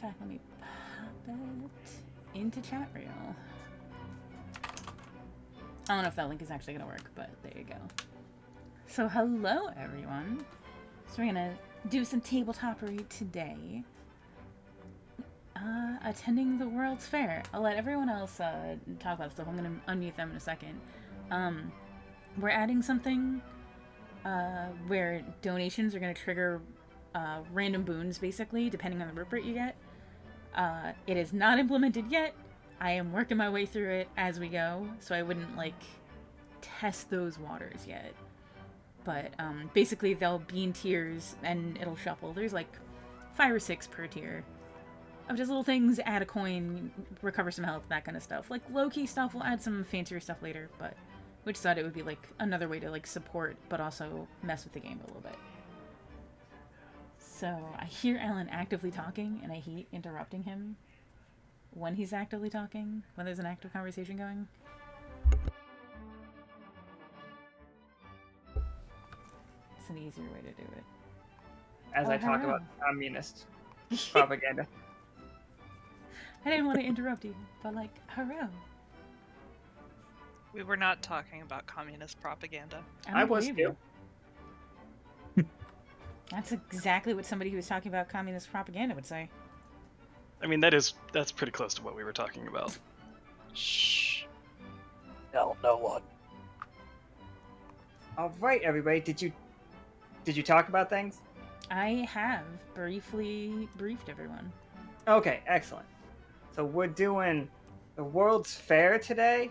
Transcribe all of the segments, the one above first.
fact, let me pop it into chat reel. I don't know if that link is actually going to work, but there you go. So hello, everyone. So we're going to do some tabletoppery today. Attending the World's Fair. I'll let everyone else talk about stuff. I'm going to unmute them in a second. We're adding something where donations are going to trigger random boons, basically, depending on the rip rate you get. It is not implemented yet. I am working my way through it as we go, so I wouldn't, test those waters yet. But, basically, they'll be in tiers, and it'll shuffle. There's, 5 or 6 per tier. Of just little things, add a coin, recover some health, that kind of stuff. Low-key stuff, we'll add some fancier stuff later, but we just thought it would be, another way to, support, but also mess with the game a little bit. So, I hear Alan actively talking, and I hate interrupting him when he's actively talking, when there's an active conversation going. It's an easier way to do it. As I talk about communist propaganda. I didn't want to interrupt you, but hurrah. We were not talking about communist propaganda. I was too. That's exactly what somebody who was talking about communist propaganda would say. I mean, that's pretty close to what we were talking about. Shh. Tell no one. All right, everybody. Did you talk about things? I have briefly briefed everyone. Okay, excellent. So we're doing the World's Fair today.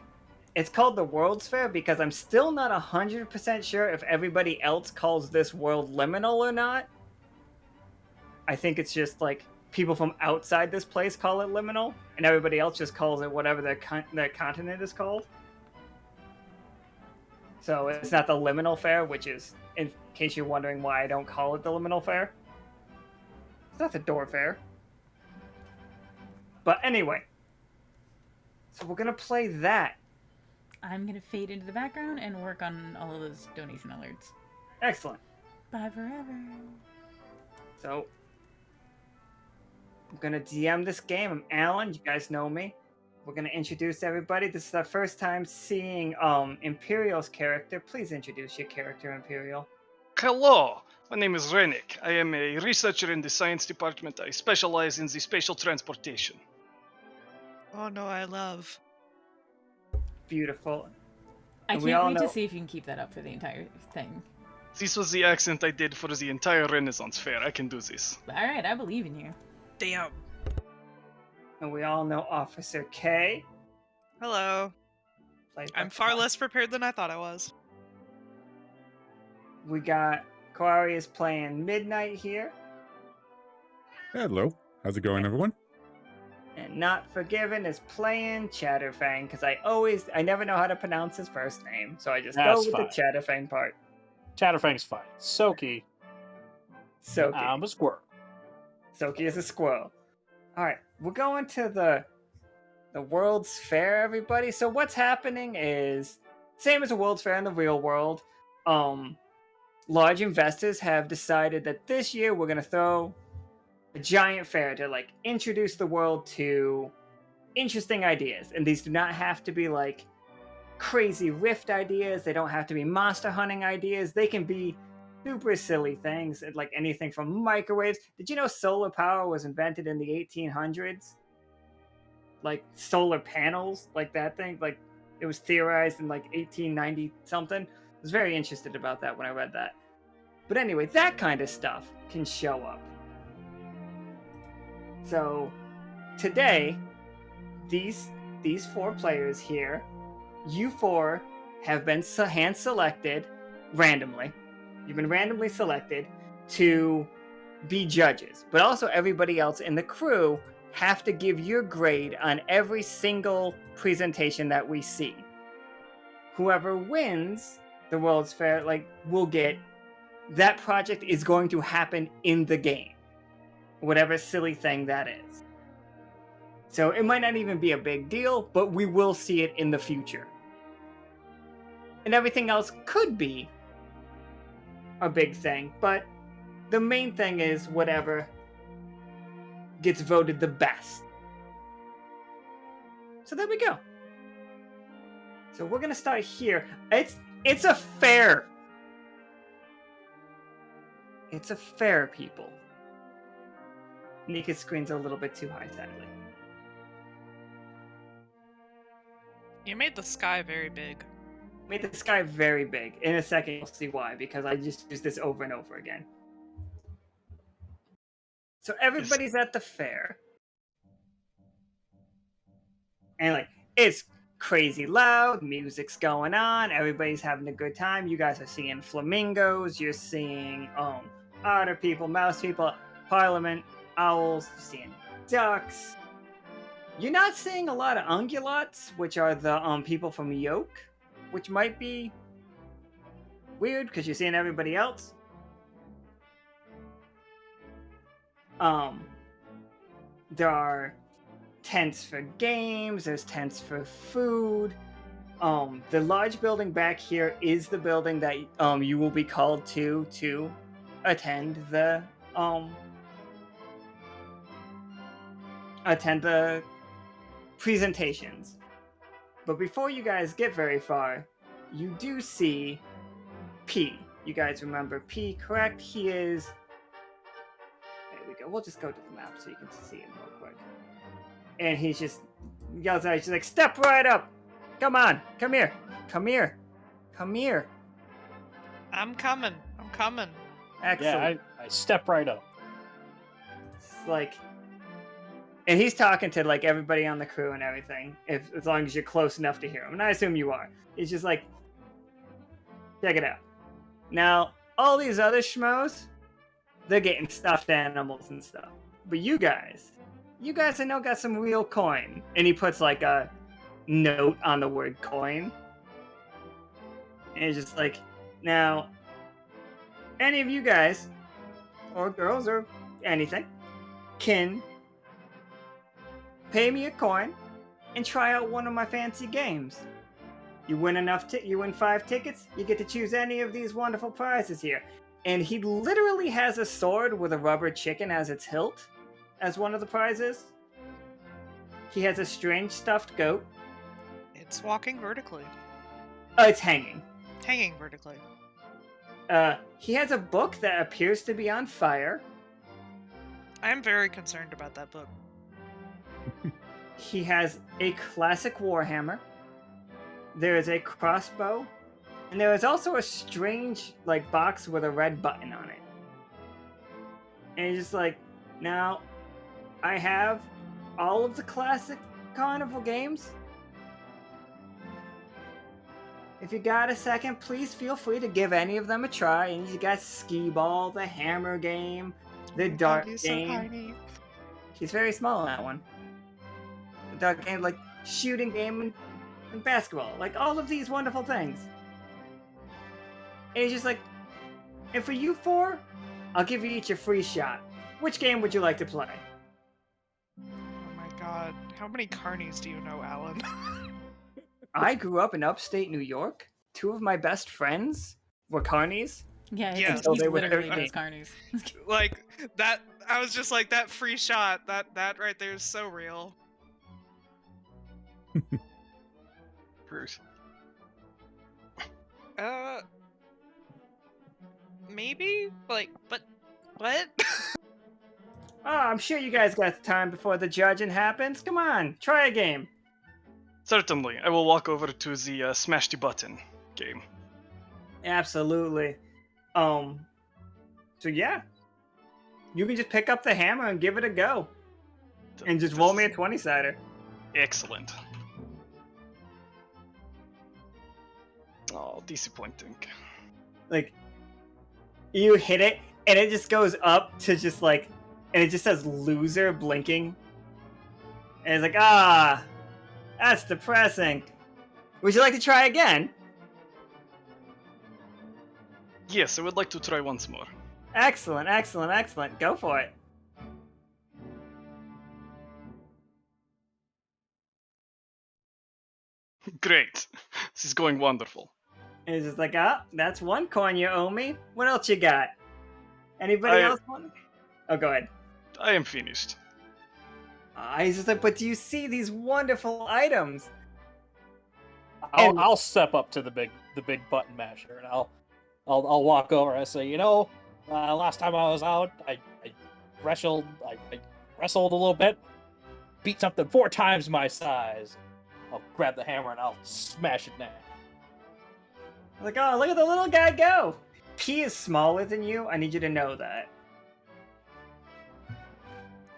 It's called the World's Fair because I'm still not 100% sure if everybody else calls this world liminal or not. I think it's just people from outside this place call it liminal, and everybody else just calls it whatever their continent is called. So it's not the liminal fair, which is, in case you're wondering why I don't call it the liminal fair. It's not the door fair. But anyway, so we're going to play that. I'm going to fade into the background and work on all of those donation alerts. Excellent. Bye forever. So, I'm going to DM this game. I'm Alan. You guys know me. We're going to introduce everybody. This is our first time seeing Imperial's character. Please introduce your character, Imperial. Hello, my name is Renik. I am a researcher in the science department. I specialize in the spatial transportation. Oh no, I love. Beautiful. I can't wait to see if you can keep that up for the entire thing. This was the accent I did for the entire Renaissance Fair. I can do this. Alright, I believe in you. Damn. And we all know Officer K. Hello. I'm far less prepared than I thought I was. We got Koari is playing Midnight here. Hello. How's it going, everyone? And Not Forgiven is playing Chatterfang, because I never know how to pronounce his first name, so I just go with the Chatterfang part. Chatterfang's fine. Soki. I'm a squirrel. Soki is a squirrel. Alright, we're going to the World's Fair, everybody. So what's happening is, same as the World's Fair in the real world, large investors have decided that this year we're going to throw a giant fair to introduce the world to interesting ideas. And these do not have to be crazy rift ideas. They don't have to be monster hunting ideas. They can be super silly things, anything from microwaves. Did you know solar power was invented in the 1800s? Solar panels, that thing, it was theorized in 1890 something. I was very interested about that when I read that. But anyway, that kind of stuff can show up. So today, these 4 players here, you 4 have been hand selected randomly. You've been randomly selected to be judges, but also everybody else in the crew have to give your grade on every single presentation that we see. Whoever wins the World's Fair, will get, that project is going to happen in the game. Whatever silly thing that is. So it might not even be a big deal, but we will see it in the future. And everything else could be a big thing, but the main thing is whatever gets voted the best. So there we go. So we're gonna start here. It's a fair. It's a fair, people. Nika's screen's a little bit too high, sadly. You made the sky very big. Made the sky very big. In a second, you'll see why, because I just used this over and over again. So everybody's at the fair. And, like, it's crazy loud, music's going on, everybody's having a good time. You guys are seeing flamingos, you're seeing, otter people, mouse people, parliament, owls, you're seeing ducks. You're not seeing a lot of ungulates, which are the people from Yoke, which might be weird because you're seeing everybody else. There are tents for games, there's tents for food. The large building back here is the building that you will be called to attend the presentations. But before you guys get very far, you do see P. You guys remember P, correct? He is... There we go. We'll just go to the map so you can see him real quick. And he's just yells out, he's like, step right up! Come on! Come here! Come here! Come here! I'm coming. I'm coming. Excellent. Yeah, I step right up. It's like... And he's talking to, like, everybody on the crew and everything, as long as you're close enough to hear him. And I assume you are. He's just like, check it out. Now, all these other schmoes, they're getting stuffed animals and stuff. But you guys I know got some real coin. And he puts, like, a note on the word coin. And he's just like, now, any of you guys, or girls, or anything, can pay me a coin and try out one of my fancy games. You win you win 5 tickets, you get to choose any of these wonderful prizes here. And he literally has a sword with a rubber chicken as its hilt as one of the prizes. He has a strange stuffed goat. It's walking vertically. It's hanging. Hanging vertically. He has a book that appears to be on fire. I am very concerned about that book. He has a classic warhammer. There is a crossbow. And there is also a strange, like, box with a red button on it. And he's just like, now, I have all of the classic carnival games. If you got a second, please feel free to give any of them a try. And you got skee ball, the hammer game, the dart game. So tiny. He's very small in that one. The dart game, like shooting game and basketball, like all of these wonderful things. And he's just like, and for you 4, I'll give you each a free shot. Which game would you like to play? Oh my god. How many carnies do you know, Alan? I grew up in upstate New York. 2 of my best friends were carnies. Yeah, Yeah. he's They were literally 13. those carnies. Like, that, I was just like, that free shot, that right there is so real. Bruce. Maybe? Like, but, what? Oh, I'm sure you guys got time before the judging happens. Come on, try a game. Certainly, I will walk over to the smash the button game. Absolutely. So yeah. You can just pick up the hammer and give it a go. And just roll me a 20-sider. Excellent. Oh, disappointing. Like, you hit it, and it just goes up to just like, and it just says loser blinking. And it's like, ah, that's depressing. Would you like to try again? Yes, I would like to try once more. Excellent, excellent, excellent. Go for it. Great. This is going wonderful. And it's just like, ah, that's 1 coin you owe me. What else you got? Anybody else want? Oh, go ahead. I am finished. He's just like, but do you see these wonderful items? I'll step up to the big button masher, and I'll walk over. I say, last time I was out, I wrestled a little bit, beat something 4 times my size. I'll grab the hammer and I'll smash it down. Like, oh, look at the little guy go! He is smaller than you. I need you to know that.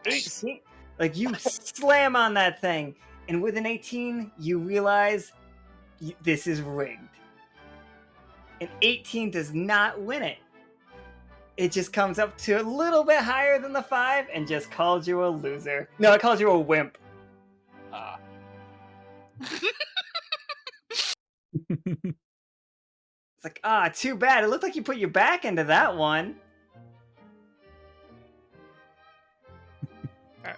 See? Like, you slam on that thing, and with an 18, you realize this is rigged. An 18 does not win it. It just comes up to a little bit higher than the 5 and just calls you a loser. No, it calls you a wimp. It's like, too bad. It looked like you put your back into that one.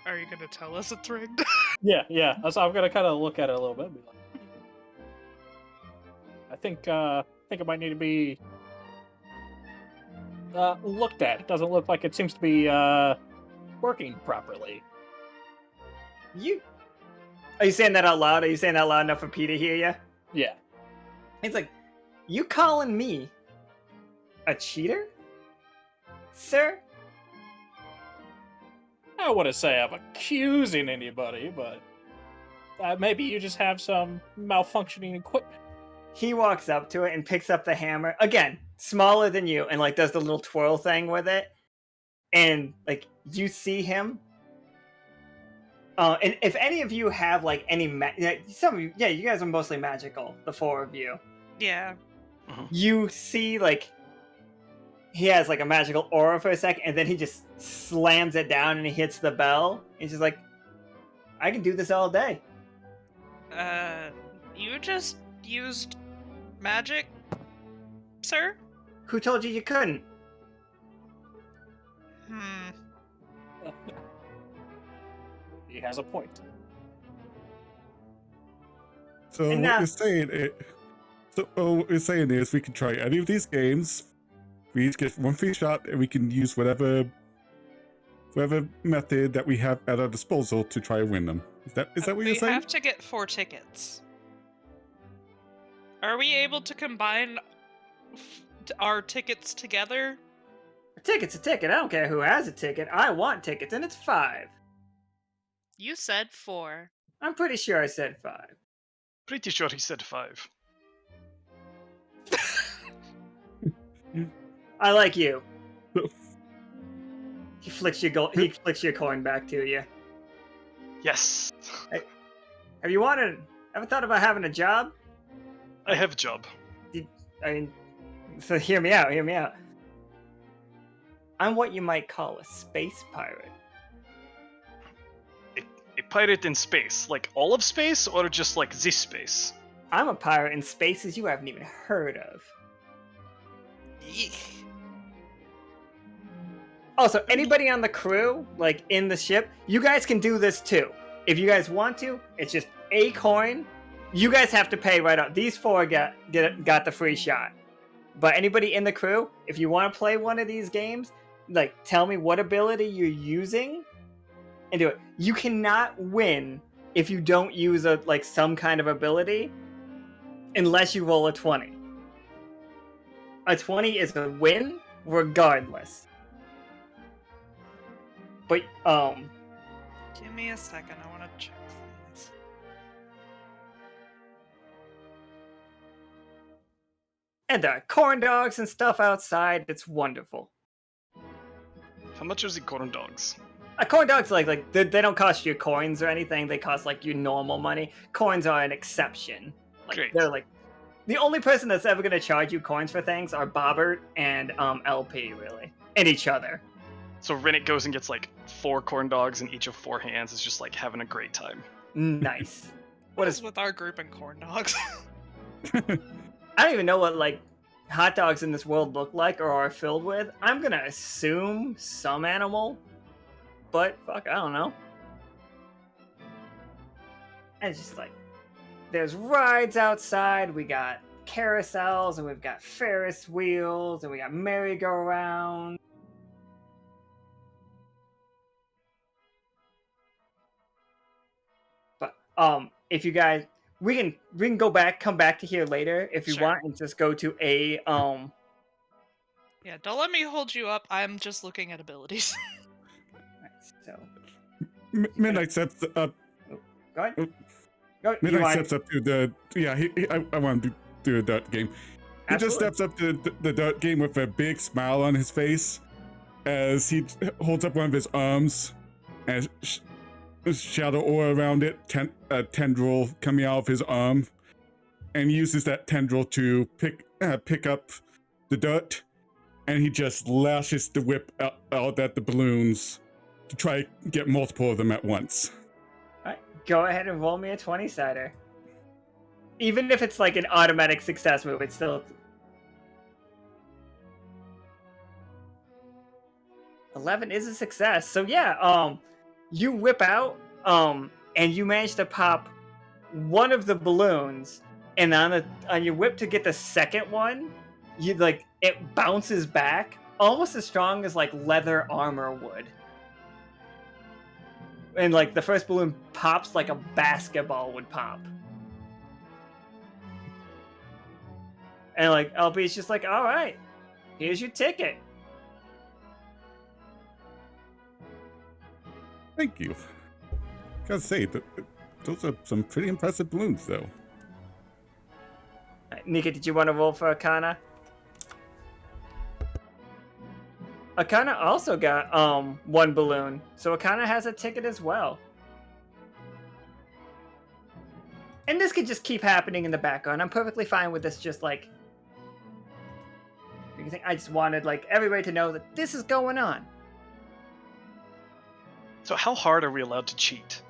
Are you gonna tell us it's rigged? Yeah. So I'm gonna kind of look at it a little bit. And be like, I think it might need to be looked at. It doesn't look like it seems to be working properly. Are you saying that out loud? Are you saying that loud enough for P to hear you? Yeah. It's like, you calling me a cheater, sir? I wouldn't say I'm accusing anybody, but maybe you just have some malfunctioning equipment. He walks up to it and picks up the hammer. Again, smaller than you, and like does the little twirl thing with it. And like you see him. And if any of you have like any, some of you, you guys are mostly magical. The 4 of you. Yeah. You see like he has like a magical aura for a second, and then he just slams it down and he hits the bell. He's just like, I can do this all day. You just used magic, sir? Who told you couldn't? He has a point. So what you're saying what you're saying is we can try any of these games. We each get 1 free shot, and we can use whatever method that we have at our disposal to try and win them. Is that what you're saying? We have to get 4 tickets. Are we able to combine our tickets together? A ticket's a ticket. I don't care who has a ticket. I want tickets, and it's 5. You said 4. I'm pretty sure I said 5. Pretty sure he said 5. I like you. He flicks your coin back to you. Yes. Hey, ever thought about having a job? I have a job. So hear me out. I'm what you might call a space pirate. A pirate in space? Like all of space, or just like this space? I'm a pirate in spaces you haven't even heard of. Also, anybody on the crew, like in the ship, you guys can do this too. If you guys want to, it's just a coin. You guys have to pay right up. These 4 got the free shot. But anybody in the crew, if you want to play one of these games, like tell me what ability you're using and do it. You cannot win if you don't use some kind of ability unless you roll a 20. A 20 is a win regardless. But give me a second. I want to check things. and there are corn dogs and stuff outside. It's wonderful. How much are the corn dogs? Corn dogs like they don't cost you coins or anything. They cost like your normal money. Coins are an exception. Great. They're like the only person that's ever gonna charge you coins for things are Bobbert and LP really, and each other. So Rennick goes and gets like 4 corn dogs in each of 4 hands. Is just like having a great time. Nice. What is with our group and corn dogs? I don't even know what like hot dogs in this world look like or are filled with. I'm gonna assume some animal, but fuck, I don't know. And it's just like there's rides outside. We got carousels and we've got Ferris wheels and we got merry-go-round. if you guys, we can come back to here later if you Sure. want, and just go to a Yeah, don't let me hold you up. I'm just looking at abilities. So Midnight steps up. go ahead. Oh. Go. You Midnight want- steps up to the. Yeah, I want to do a dart game. He just Absolutely. steps up to the dart game with a big smile on his face as he holds up one of his arms and shadow aura around it, a tendril coming out of his arm, and uses that tendril to pick up the dirt, and he just lashes the whip out at the balloons to try to get multiple of them at once. All right, go ahead and roll me a 20-sider. Even if it's like an automatic success move, it's still 11 is a success. So yeah, you whip out, and you manage to pop one of the balloons, and on your whip to get the second one, you like it bounces back almost as strong as like leather armor would. And like the first balloon pops like a basketball would pop. And like LP's just like, all right, here's your ticket. Thank you. Gotta say, those are some pretty impressive balloons, though. Nika, did you want to roll for Akana? Akana also got one balloon, so Akana has a ticket as well. And this could just keep happening in the background. I'm perfectly fine with this. Just like, I just wanted like everybody to know that this is going on. So how hard are we allowed to cheat?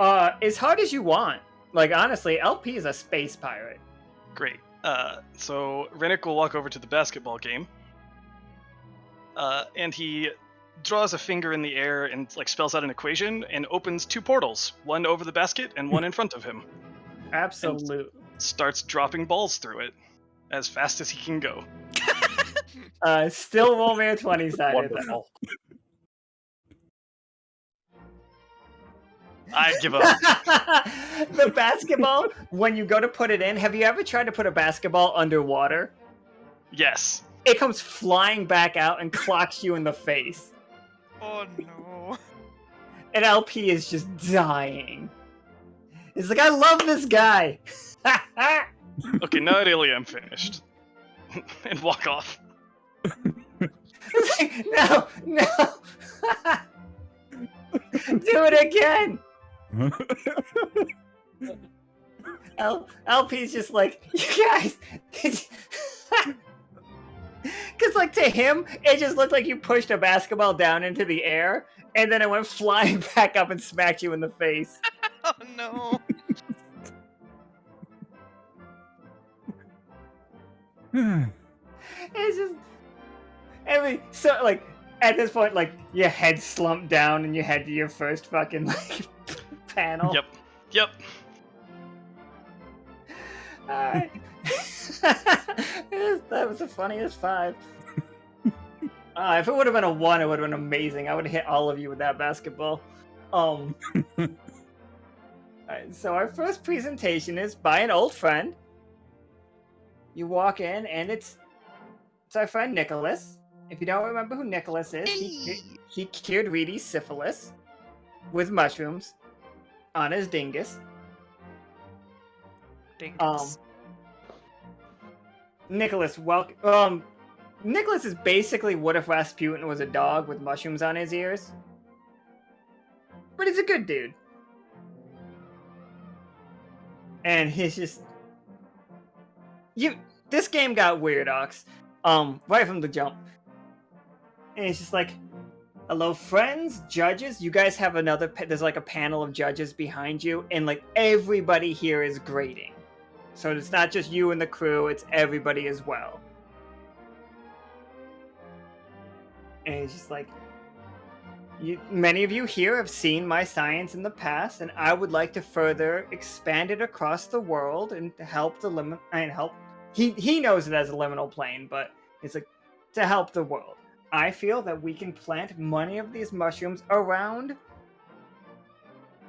As hard as you want. Like honestly, LP is a space pirate. Great. So Rennick will walk over to the basketball game. And he draws a finger in the air and like spells out an equation and opens two portals, one over the basket and one in front of him. Absolutely. Starts dropping balls through it as fast as he can go. Still roll me a 20-sided. Wonderful. I give up. The basketball, when you go to put it in, have you ever tried to put a basketball underwater? Yes. It comes flying back out and clocks you in the face. Oh no. And LP is just dying. He's like, I love this guy. Okay, now I really am finished. And walk off. No. Do it again. LP's just like, you guys. Because, like, to him, it just looked like you pushed a basketball down into the air, and then it went flying back up and smacked you in the face. Oh no. It's just... so, like, at this point, like, your head slumped down and you head to your first fucking, like, panel. Yep. Alright. That was the funniest 5. If it would have been a 1, it would have been amazing. I would have hit all of you with that basketball. Alright, so our first presentation is by an old friend. You walk in, and it's our friend Nicholas. If you don't remember who Nicholas is, he cured Reedy's syphilis with mushrooms on his dingus. Dingus. Nicholas, Nicholas is basically what if Rasputin was a dog with mushrooms on his ears. But he's a good dude. And he's just... This game got weird, Ox. Right from the jump. And it's just like, hello, friends, judges. You guys have there's like a panel of judges behind you, and like everybody here is grading. So it's not just you and the crew, it's everybody as well. And it's just like, many of you here have seen my science in the past, and I would like to further expand it across the world and help he knows it as a liminal plane, but it's like to help the world. I feel that we can plant many of these mushrooms around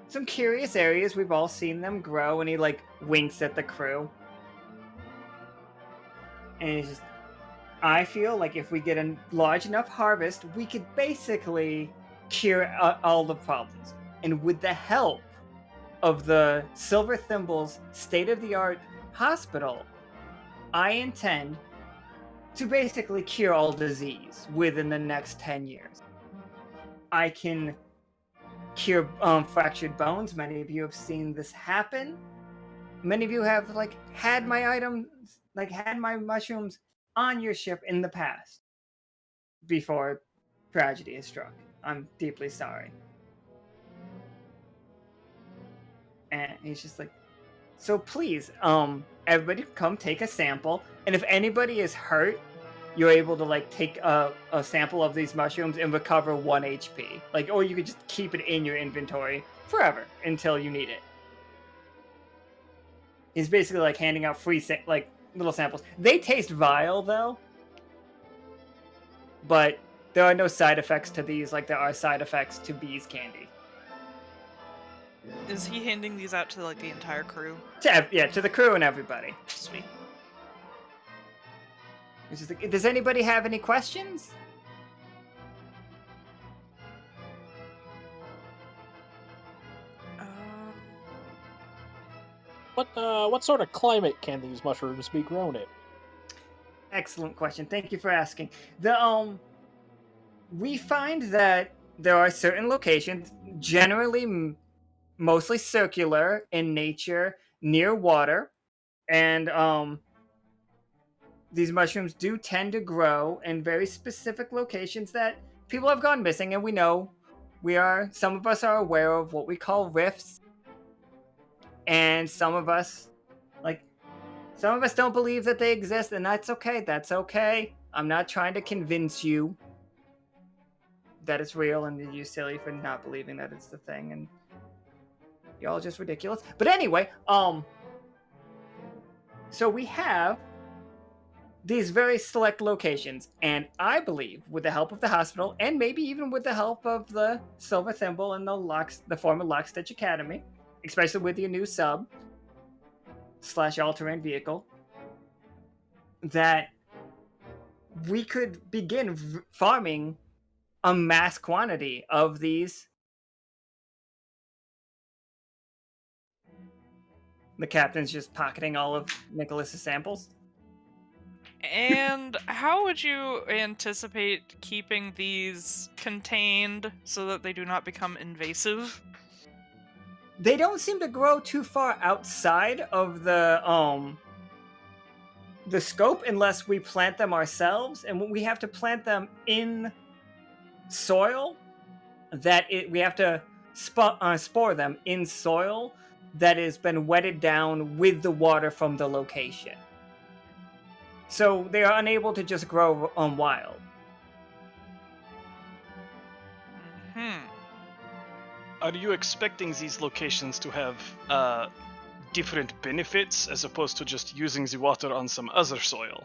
some curious areas. We've all seen them grow, and he like winks at the crew. And he's just, I feel like if we get a large enough harvest, we could basically cure all the problems. And with the help of the Silver Thimble's state-of-the-art hospital, I intend to basically cure all disease within the next 10 years. I can cure fractured bones. Many of you have seen this happen. Many of you have like had my items, like had my mushrooms on your ship in the past before tragedy has struck. I'm deeply sorry. And he's just like, so please, everybody come take a sample, and if anybody is hurt, you're able to like take a sample of these mushrooms and recover 1 HP. Like, or you could just keep it in your inventory forever until you need it. He's basically like handing out free like little samples. They taste vile though, but there are no side effects to these like there are side effects to bees candy. Is he handing these out to like the entire crew? To the crew and everybody. Sweet. It's just like, does anybody have any questions? What sort of climate can these mushrooms be grown in? Excellent question. Thank you for asking. We find that there are certain locations, generally mostly circular in nature, near water, and these mushrooms do tend to grow in very specific locations that people have gone missing, and we know some of us are aware of what we call rifts, and some of us don't believe that they exist, and that's okay. That's okay. I'm not trying to convince you that it's real and you're silly for not believing that it's the thing, and y'all just ridiculous. But anyway, so we have these very select locations, and I believe with the help of the hospital, and maybe even with the help of the Silver Thimble and the former Lockstitch Academy, especially with your new sub / all-terrain vehicle, that we could begin farming a mass quantity of these. The captain's just pocketing all of Nicholas's samples. And how would you anticipate keeping these contained so that they do not become invasive? They don't seem to grow too far outside of the scope unless we plant them ourselves, and we have to plant them in soil we have to spore them in soil that has been wetted down with the water from the location. So they are unable to just grow wild. Are you expecting these locations to have different benefits as opposed to just using the water on some other soil?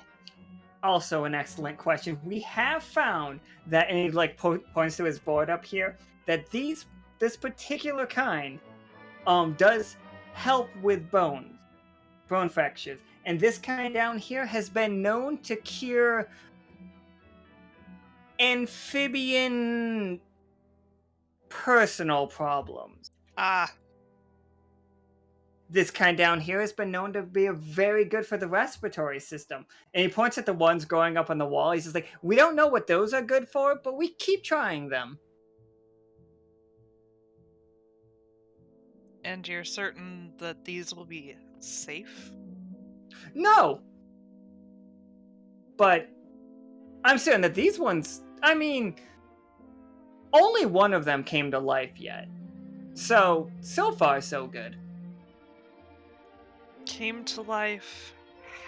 Also an excellent question. We have found that, and he like points to his board up here, that this particular kind does help with bone fractures. And this kind down here has been known to cure amphibian personal problems. This kind down here has been known to be very good for the respiratory system. And he points at the ones growing up on the wall. He's just like, we don't know what those are good for, but we keep trying them. And you're certain that these will be safe? No! But I'm certain that these ones, I mean, only one of them came to life yet. So far, so good. Came to life?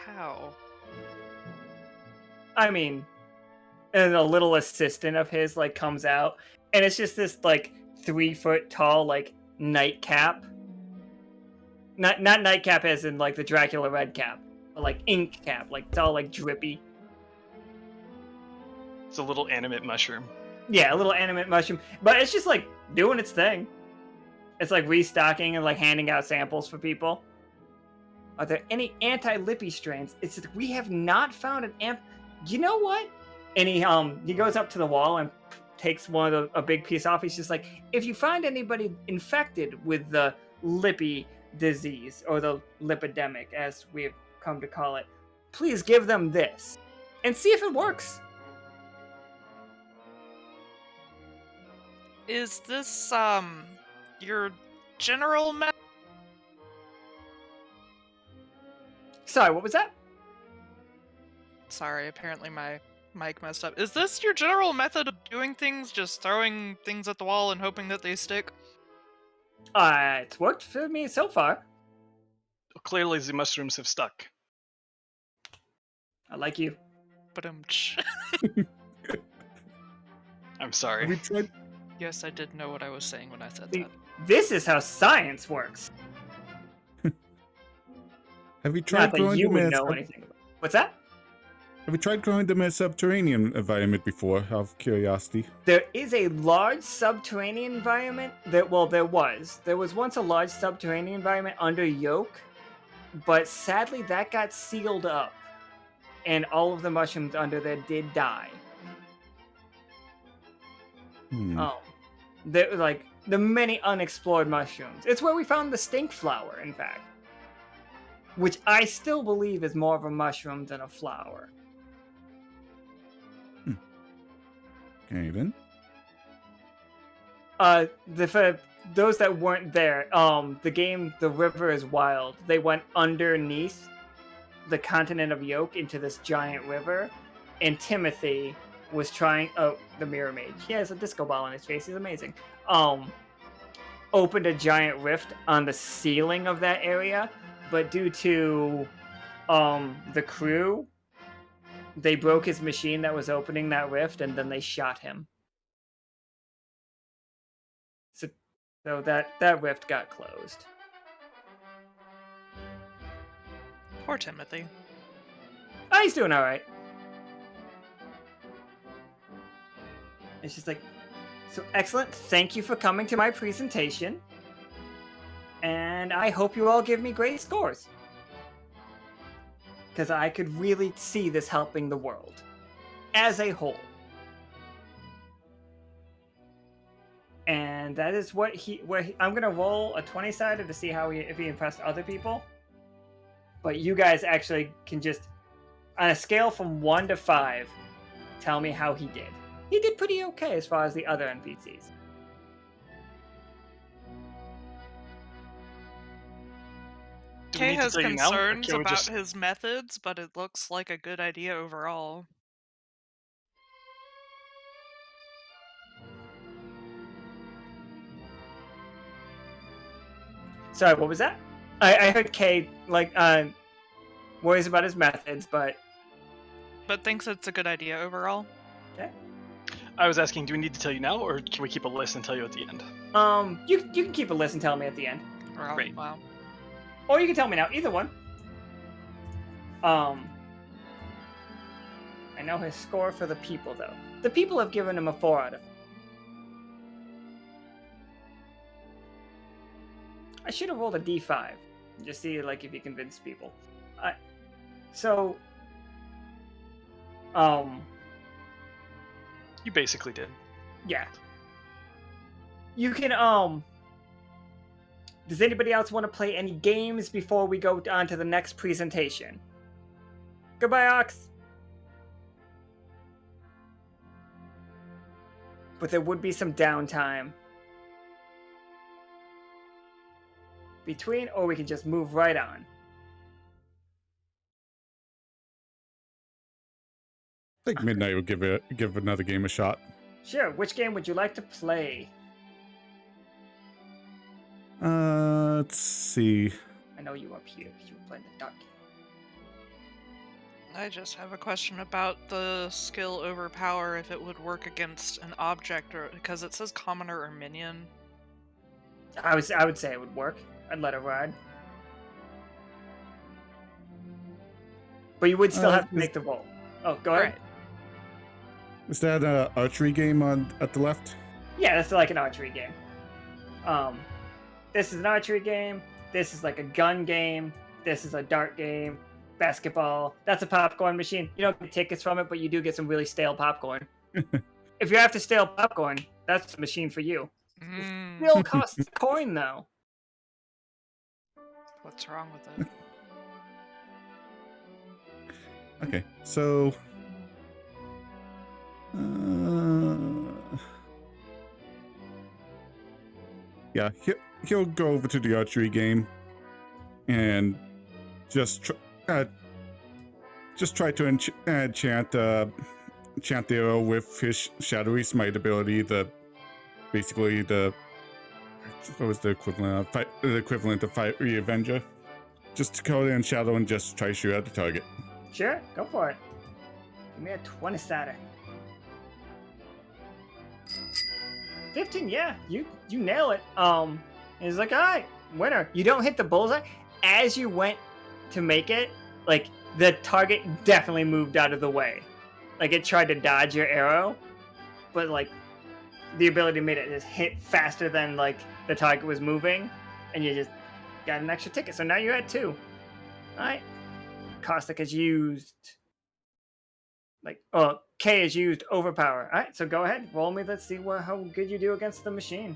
How? I mean, and a little assistant of his, like, comes out, and it's just this, like, 3-foot tall, like, nightcap. Not nightcap as in, like, the Dracula red cap, but, like, ink cap. Like, it's all, like, drippy. It's a little animate mushroom. Yeah, a little animate mushroom. But it's just, like, doing its thing. It's like restocking and like handing out samples for people. Are there any anti-lippy strains? It's that we have not found an You know what? And he goes up to the wall and takes a big piece off. He's just like, if you find anybody infected with the lippy disease or the lipidemic, as we have come to call it, please give them this and see if it works. Is this your general method? Sorry, what was that? Sorry, apparently my mic messed up. Is this your general method of doing things? Just throwing things at the wall and hoping that they stick? It's worked for me so far. Clearly, the mushrooms have stuck. I like you. But I'm sorry. Have you tried? yes, I did know what I was saying when I said See, that. this is how science works. Have you Not tried that growing you them would in know anything about. What's that? Have you tried growing them in a subterranean environment before? Out of curiosity. There is a large subterranean environment there was once a large subterranean environment under Yoke, but sadly that got sealed up and all of the mushrooms under there did die. They're like the many unexplored mushrooms. It's where we found the stink flower, in fact, which I still believe is more of a mushroom than a flower. Okay then. For those that weren't there, the game The River is Wild, they went underneath the continent of Yoke into this giant river, and Timothy was trying. Oh, the mirror mage. He has a disco ball on his face. He's amazing. Opened a giant rift on the ceiling of that area, but due to the crew, they broke his machine that was opening that rift, and then they shot him. So that rift got closed. Poor Timothy. Oh, he's doing all right. It's just like, so excellent. Thank you for coming to my presentation. And I hope you all give me great scores. Because I could really see this helping the world as a whole. And that is I'm going to roll a 20-sided to see if he impressed other people. But you guys actually can just, on a scale from 1 to 5, tell me how he did. He did pretty okay as far as the other NPCs. Kay has concerns can we about just- his methods, but it looks like a good idea overall. Sorry, what was that? I heard Kay, worries about his methods, but... But thinks it's a good idea overall. Okay. I was asking, do we need to tell you now, or can we keep a list and tell you at the end? You can keep a list and tell me at the end. Great. Wow. Or you can tell me now, either one. I know his score for the people, though. The people have given him a 4 out of 5. I should have rolled a d5. Just see, if he convinced people. You basically did. Yeah. You can, Does anybody else want to play any games before we go on to the next presentation? Goodbye, Ox! But there would be some downtime between, or we can just move right on. I think Midnight would give another game a shot. Sure, which game would you like to play? Let's see. I know you up here, you were playing the dark game. I just have a question about the skill overpower, if it would work against an object, or because it says commoner or minion. I would say it would work. I'd let it ride. But you would still have to make the roll. Oh, go ahead. Right. Is that an archery game at the left? Yeah, that's like an archery game. this is an archery game. This is like a gun game. This is a dart game. Basketball. That's a popcorn machine. You don't get tickets from it, but you do get some really stale popcorn. If you're after stale popcorn, that's the machine for you. Mm, Still costs a coin though. what's wrong with it? Okay, so yeah, he'll go over to the archery game and just try to enchant the arrow with his shadowy smite ability. Basically what was the equivalent of Fiery Avenger? Just to go in shadow and just try to shoot at the target. Sure, go for it. Give me a 20-sided. 15, yeah, you nail it. He's like, all right, winner. You don't hit the bullseye. As you went to make it, like, the target definitely moved out of the way. Like, it tried to dodge your arrow, but, like, the ability made it just hit faster than, like, the target was moving, and you just got an extra ticket. So now you're at 2. All right. Caustic is used. K is used overpower. All right, so go ahead, roll me. Let's see how good you do against the machine.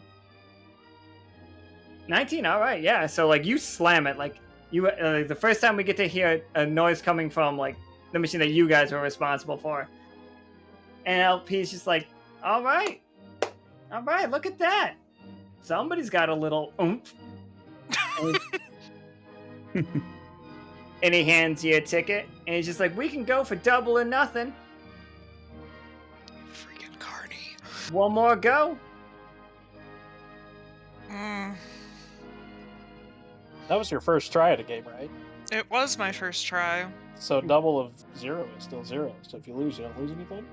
19. All right, yeah. So like you slam it, like you. The first time we get to hear a noise coming from like the machine that you guys were responsible for, and LP's just like, all right, look at that. Somebody's got a little oomph. And he hands you a ticket, and he's just like, we can go for double or nothing. Freaking Carney. One more go. Mm, That was your first try at a game, right? it was my first try. So double of 0 is still 0. So if you lose, you don't lose anything?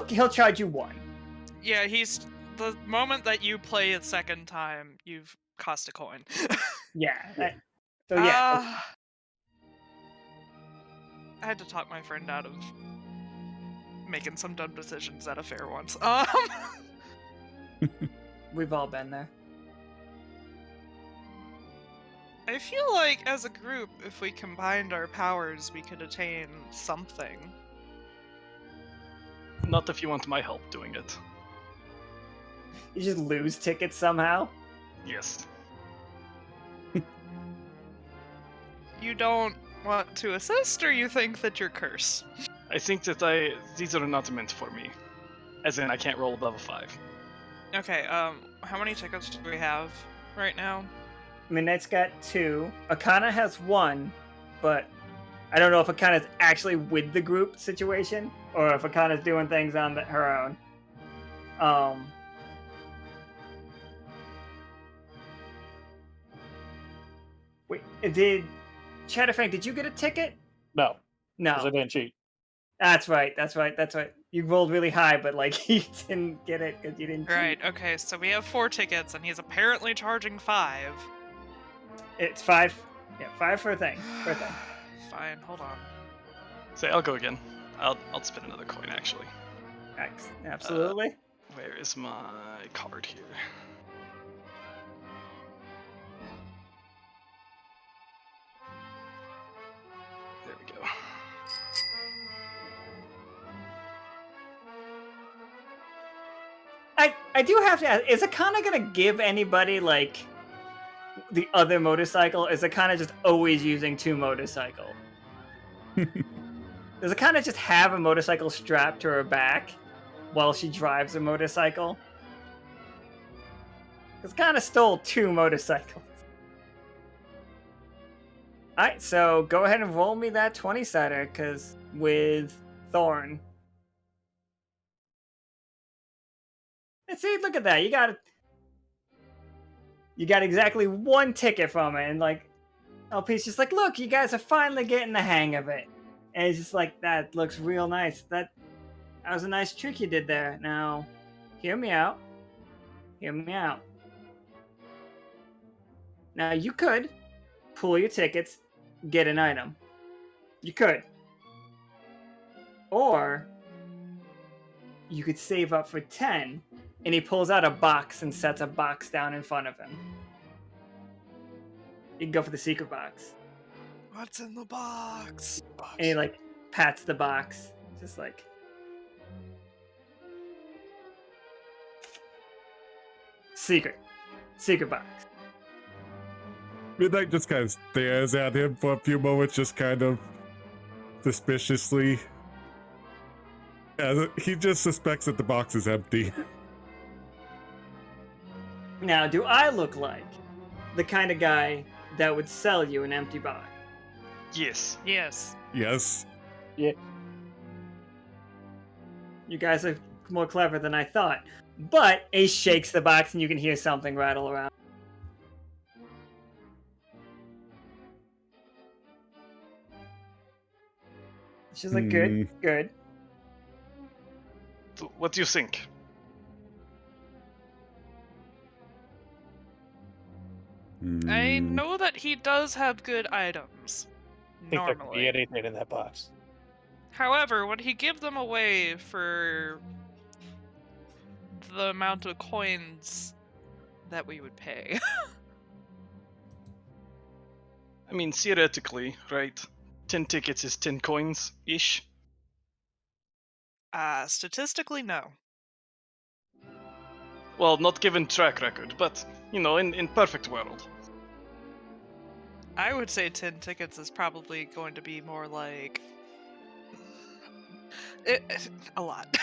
He'll charge you 1. Yeah, the moment that you play a second time, you've cost a coin. Yeah. So yeah. I had to talk my friend out of making some dumb decisions at a fair once. We've all been there. I feel like as a group, if we combined our powers, we could attain something. Not if you want my help doing it. You just lose tickets somehow. Yes. You don't want to assist, or you think that you're cursed? I think that these are not meant for me. As in, I can't roll above a 5. Okay, how many tickets do we have right now? Midnight's got 2. Akana has 1, but I don't know if Akana's actually with the group situation or if Akana's doing things on her own. Wait, Chatterfang, did you get a ticket? No, No. because I didn't cheat. That's right. You rolled really high, but like you didn't get it because you didn't cheat. Right, okay, so we have 4 tickets, and he's apparently charging 5. It's 5. Yeah, 5 for a thing. Fine, hold on. So I'll go again. I'll spin another coin, actually. Absolutely. Where is my card here? There we go. I do have to ask, is Akana gonna give anybody like the other motorcycle? Is Akana just always using 2 motorcycles? Does Akana just have a motorcycle strapped to her back while she drives a motorcycle? Because Akana stole 2 motorcycles. Alright, so go ahead and roll me that 20-sider, because with Thorn. And see, look at that. You got exactly 1 ticket from it, and like LP's just like, look, you guys are finally getting the hang of it. And it's just like, that looks real nice. That was a nice trick you did there. Now, hear me out. Now, you could pull your tickets, get an item. You could. Or you could save up for 10, and he pulls out a box and sets a box down in front of him. You can go for the secret box. What's in the box? And he like pats the box, just like. Secret box. Midnight just kind of stares at him for a few moments, just kind of suspiciously. As he just suspects that the box is empty. Now, do I look like the kind of guy that would sell you an empty box? Yes. Yes. Yes. Yeah. You guys are more clever than I thought. But Ace shakes the box and you can hear something rattle around. She's like, good, good. So what do you think? I know that he does have good items. I think there could be Normally. anything in that box. However, would he give them away for the amount of coins that we would pay? I mean, theoretically, right? 10 tickets is 10 coins-ish. Statistically, no. Well, not given track record, but, you know, in perfect world. I would say 10 tickets is probably going to be more like... a lot.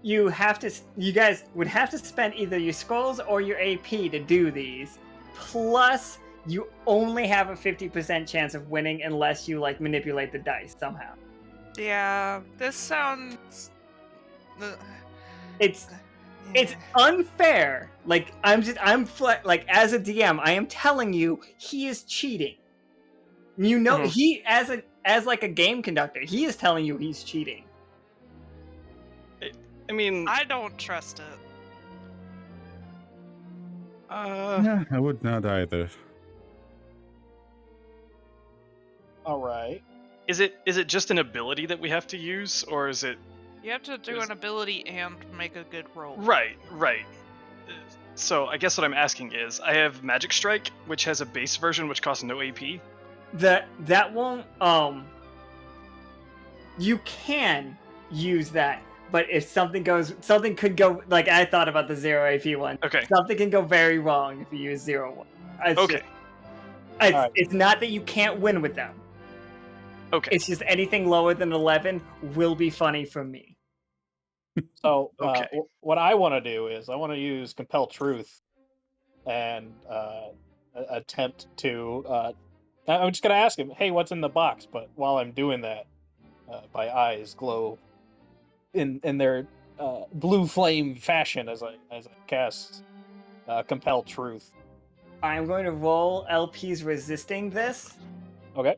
You guys would have to spend either your scrolls or your AP to do these. Plus, you only have a 50% chance of winning unless you, like, manipulate the dice somehow. Yeah, this sounds... It's unfair. Like, like, as a DM, I am telling you, he is cheating. You know, he, as like a game conductor, he is telling you he's cheating. I mean... I don't trust it. Yeah, I would not either. Alright. Is it just an ability that we have to use, or is it... You have to do an ability and make a good roll. Right. So I guess what I'm asking is, I have Magic Strike, which has a base version which costs no AP. That won't, you can use that, but if something could go, like, I thought about the 0 AP one. Okay. Something can go very wrong if you use 0-1. Okay. It's not that you can't win with them. Okay. It's just anything lower than 11 will be funny for me. So, Okay. what I want to do is I want to use Compel Truth and attempt to... I'm just going to ask him, hey, what's in the box? But while I'm doing that, my eyes glow in their blue flame fashion as I cast Compel Truth. I'm going to roll LP's resisting this. Okay.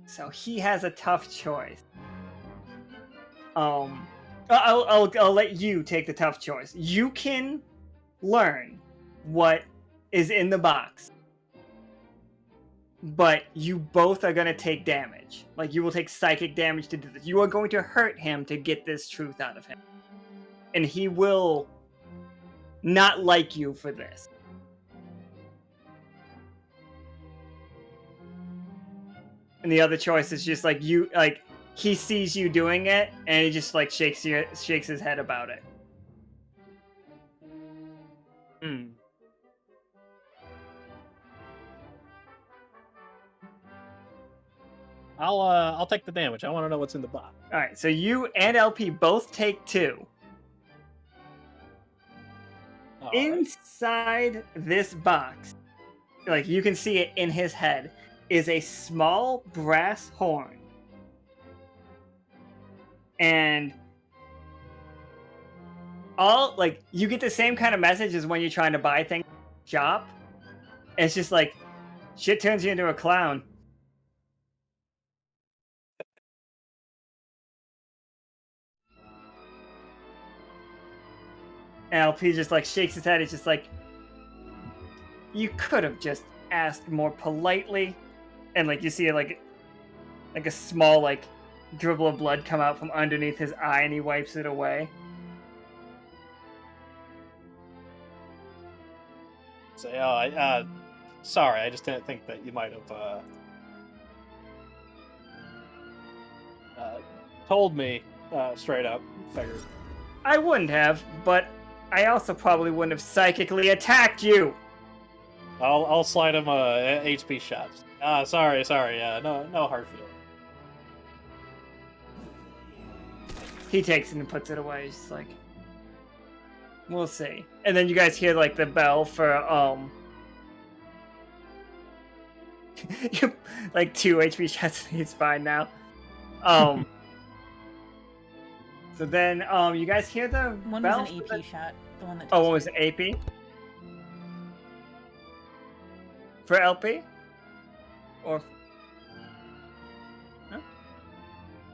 So he has a tough choice. I'll let you take the tough choice. You can learn what is in the box, but you both are going to take damage. Like, you will take psychic damage to do this. You are going to hurt him to get this truth out of him. And he will not like you for this. And the other choice is just like he sees you doing it and he just like shakes his head about it. I'll take the damage. I want to know what's in the box. All right, so you and LP both take 2. All right. Inside this box, like you can see it in his head, is a small brass horn. And you get the same kind of message as when you're trying to buy things in a shop. It's just like, shit turns you into a clown. And LP just like shakes his head. It's just like, you could have just asked more politely. And like you see like a small like dribble of blood come out from underneath his eye, and he wipes it away. Say, sorry, I just didn't think that you might have told me straight up. Figured. I wouldn't have, but I also probably wouldn't have psychically attacked you. I'll slide him HP shots. Sorry. No hard feeling. He takes it and puts it away. He's just like, we'll see. And then you guys hear like the bell for like 2 HP shots. He's fine now. So then you guys hear the One bell was an AP shot. The one that. Oh, one was an AP? For LP? Or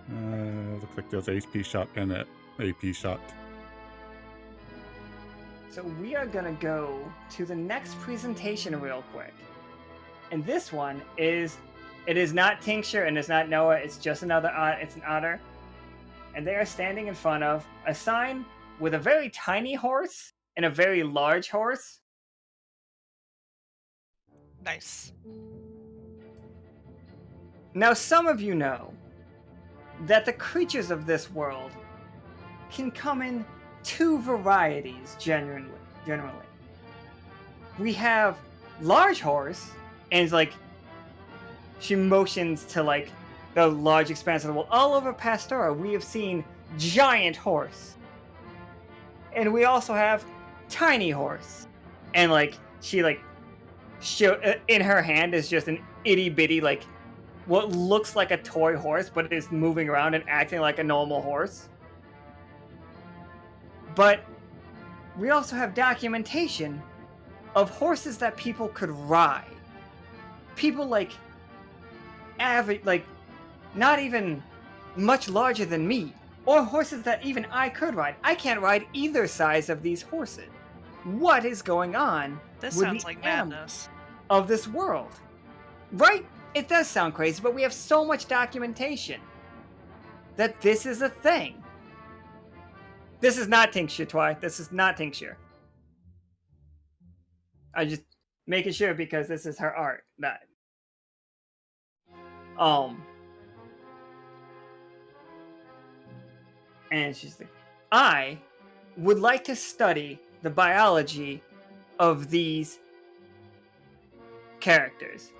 Looks like there's an HP shot and an AP shot. so we are gonna go to the next presentation real quick. And this one is, it is not Tincture and it's not Noah, it's just another it's an otter. And they are standing in front of a sign with a very tiny horse and a very large horse. Nice. Now, some of you know that the creatures of this world can come in 2 varieties generally. We have large horse, and like she motions to like the large expanse of the world. All over Pastora, we have seen giant horse. And we also have tiny horse. And like she like in her hand is just an itty bitty like what looks like a toy horse, but is moving around and acting like a normal horse. But we also have documentation of horses that people could ride. People like average, like not even much larger than me, or horses that even I could ride. I can't ride either size of these horses. What is going on? This with sounds the like animals madness. of this world? Right? It does sound crazy, but we have so much documentation that this is a thing. This is not Tincture, Twy. This is not Tincture. I just making sure because this is her art. Not. And she's like, I would like to study the biology of these characters.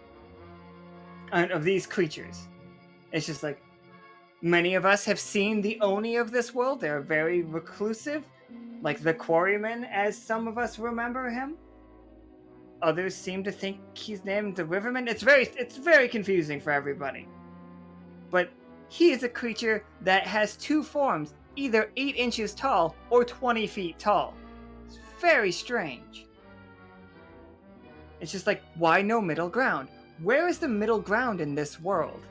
And of these creatures. It's just like, many of us have seen the Oni of this world. They're very reclusive. Like the Quarryman, as some of us remember him. Others seem to think he's named the Riverman. It's very confusing for everybody. But he is a creature that has 2 forms, either 8 inches tall or 20 feet tall. It's very strange. It's just like, why no middle ground? Where is the middle ground in this world?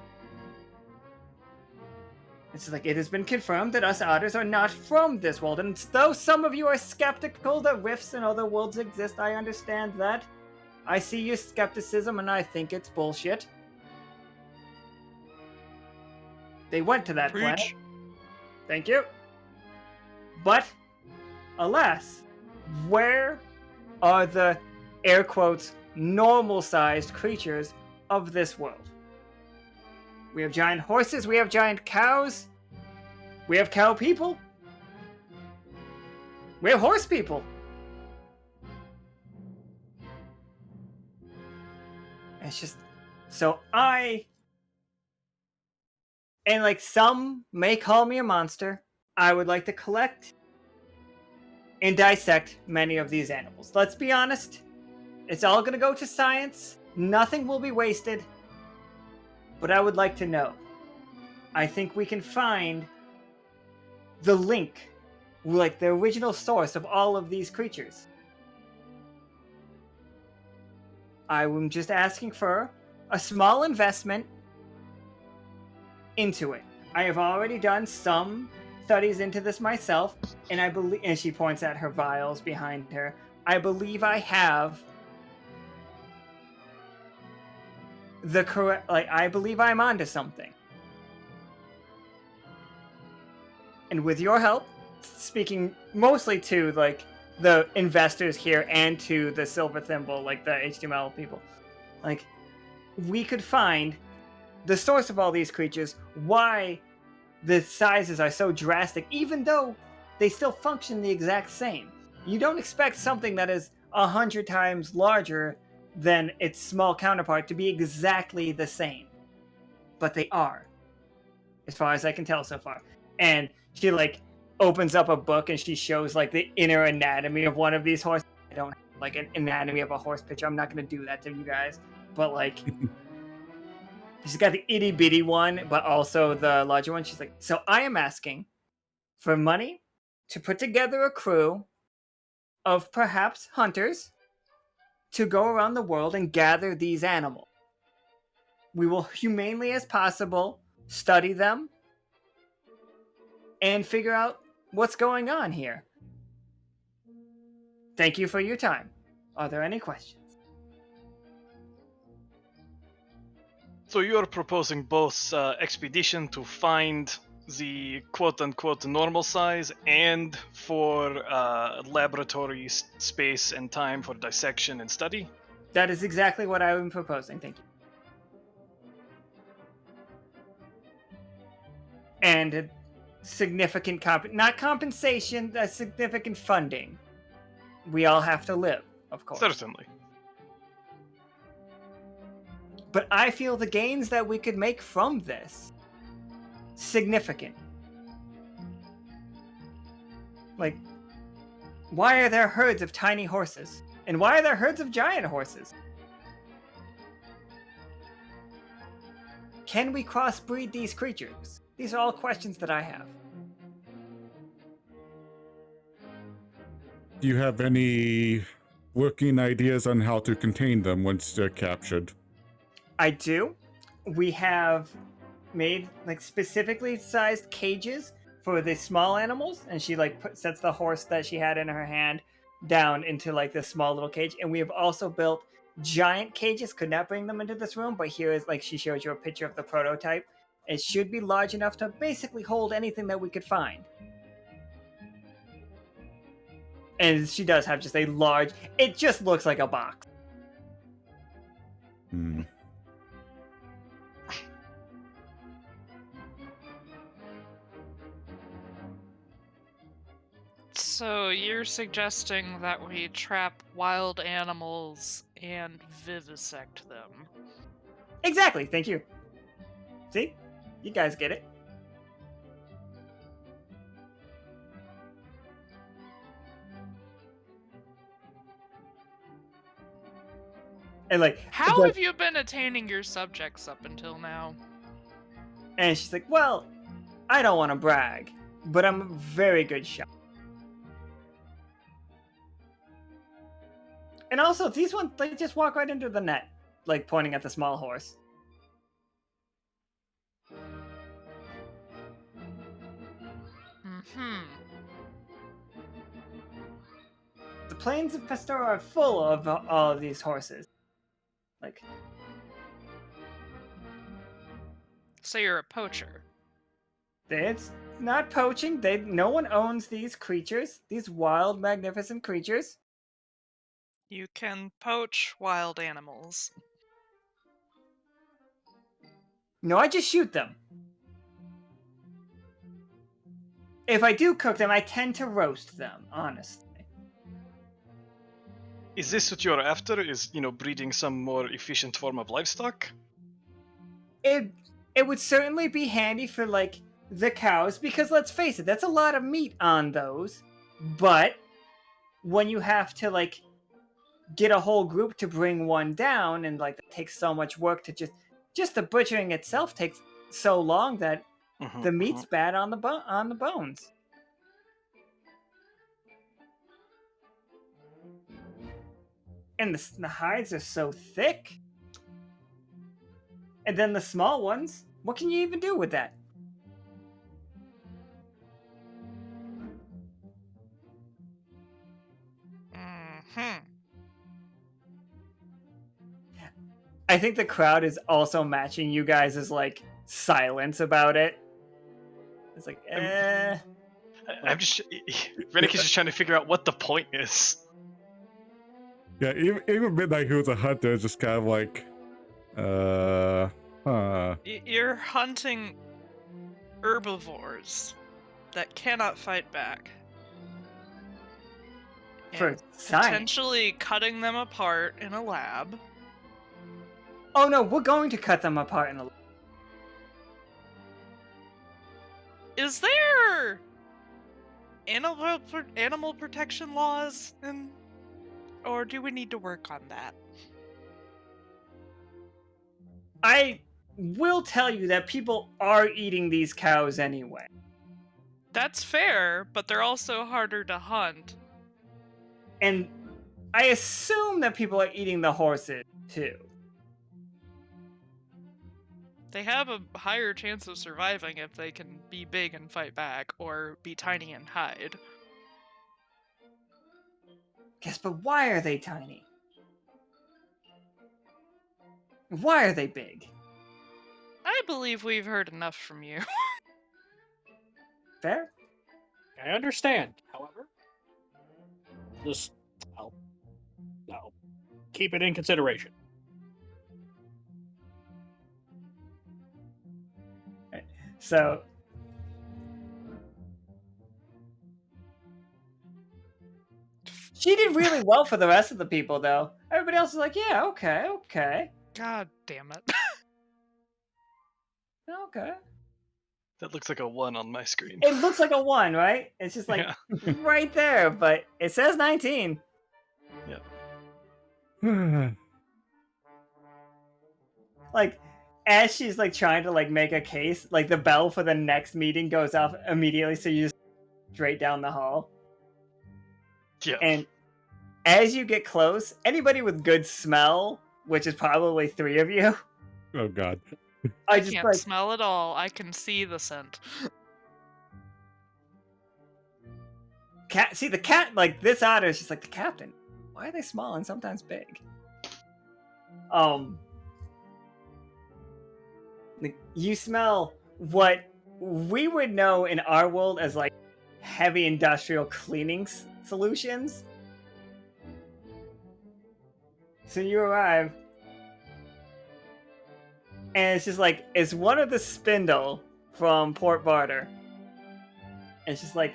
It's like, it has been confirmed that us otters are not from this world, and though some of you are skeptical that rifts in other worlds exist, I understand that. I see your skepticism, and I think it's bullshit. They went to that planet. Preach. Thank you. But, alas, where are the, air quotes, normal-sized creatures of this world? We have giant horses, we have giant cows, we have cow people, we have horse people. It's just, so and like some may call me a monster, I would like to collect and dissect many of these animals. Let's be honest, it's all gonna go to science, nothing will be wasted. But I would like to know. I think we can find the link, like the original source of all of these creatures. I'm just asking for a small investment into it. I have already done some studies into this myself, and I believe, and she points at her vials behind her, I believe I have the correct, like, I believe I'm onto something. And with your help, speaking mostly to, like, the investors here and to the Silver Thimble, like the HTML people. Like, we could find the source of all these creatures, why the sizes are so drastic, even though they still function the exact same. You don't expect something that is 100 times larger than its small counterpart to be exactly the same. But they are, as far as I can tell so far. And she, like, opens up a book and she shows, like, the inner anatomy of one of these horses. I don't have, like, an anatomy of a horse picture. I'm not going to do that to you guys. But, like, she's got the itty bitty one, but also the larger one. She's like, so I am asking for money to put together a crew of perhaps hunters to go around the world and gather these animals. We will humanely as possible study them and figure out what's going on here. Thank you for your time. Are there any questions? So you are proposing both expedition to find the quote-unquote normal size and for laboratory space and time for dissection and study? That is exactly what I am proposing. Thank you. And a significant not compensation, a significant funding. We all have to live, of course. Certainly. But I feel the gains that we could make from this significant. Like, why are there herds of tiny horses? And why are there herds of giant horses? Can we crossbreed these creatures? These are all questions that I have. Do you have any working ideas on how to contain them once they're captured? I do. We have made like specifically sized cages for the small animals, and she like sets the horse that she had in her hand down into like this small little cage. And we have also built giant cages. Could not bring them into this room, but here is like she showed you a picture of the prototype. It should be large enough to basically hold anything that we could find. And she does have just a large, it just looks like a box. Hmm. So you're suggesting that we trap wild animals and vivisect them? Exactly, thank you. See? You guys get it. And like, How have you been attaining your subjects up until now? and she's like, well, I don't want to brag, but I'm a very good shot. And also, these ones, they just walk right into the net, like pointing at the small horse. Mm-hmm. The plains of Pastora are full of all of these horses. Like, So you're a poacher. it's not poaching. No one owns these creatures, these wild, magnificent creatures. You can poach wild animals. No, I just shoot them. If I do cook them, I tend to roast them, honestly. Is this what you're after? Is, breeding some more efficient form of livestock? It would certainly be handy for, like, the cows, because let's face it, that's a lot of meat on those. But when you have to, like, get a whole group to bring one down, and, like, it takes so much work to just the butchering itself takes so long that the meat's bad on the bones. And the hides are so thick. And then the small ones, what can you even do with that? Mm-hmm. I think the crowd is also matching you guys' like silence about it. It's like, I'm just Riddick is just trying to figure out what the point is. Yeah, even Midnight, who was a hunter, is just kind of like, You're hunting herbivores that cannot fight back. For And science. potentially cutting them apart in a lab. Oh no, we're going to cut them apart in a. Is there animal protection laws, or do we need to work on that? I will tell you that people are eating these cows anyway. That's fair, but they're also harder to hunt. And I assume that people are eating the horses too. They have a higher chance of surviving if they can be big and fight back, or be tiny and hide. Yes, but why are they tiny? Why are they big? I believe we've heard enough from you. Fair? I understand, however. Just, I'll keep it in consideration. So, she did really well for the rest of the people, though. Everybody else is like, yeah, okay. God damn it. Okay. That looks like a 1 on my screen. It looks like a 1, right? It's just like Yeah. right there, but it says 19. Like, as she's like trying to like make a case, like the bell for the next meeting goes off immediately, so you just straight down the hall. Yeah. And as you get close, anybody with good smell, which is probably 3 of you, Oh god. I just can't like, smell it all. I can see the scent. see the cat, like this otter is just like the captain. Why are they small and sometimes big? Like, you smell what we would know in our world as like heavy industrial cleaning solutions. So you arrive, and it's just like, it's one of the spindle from Port Barter. And it's just like,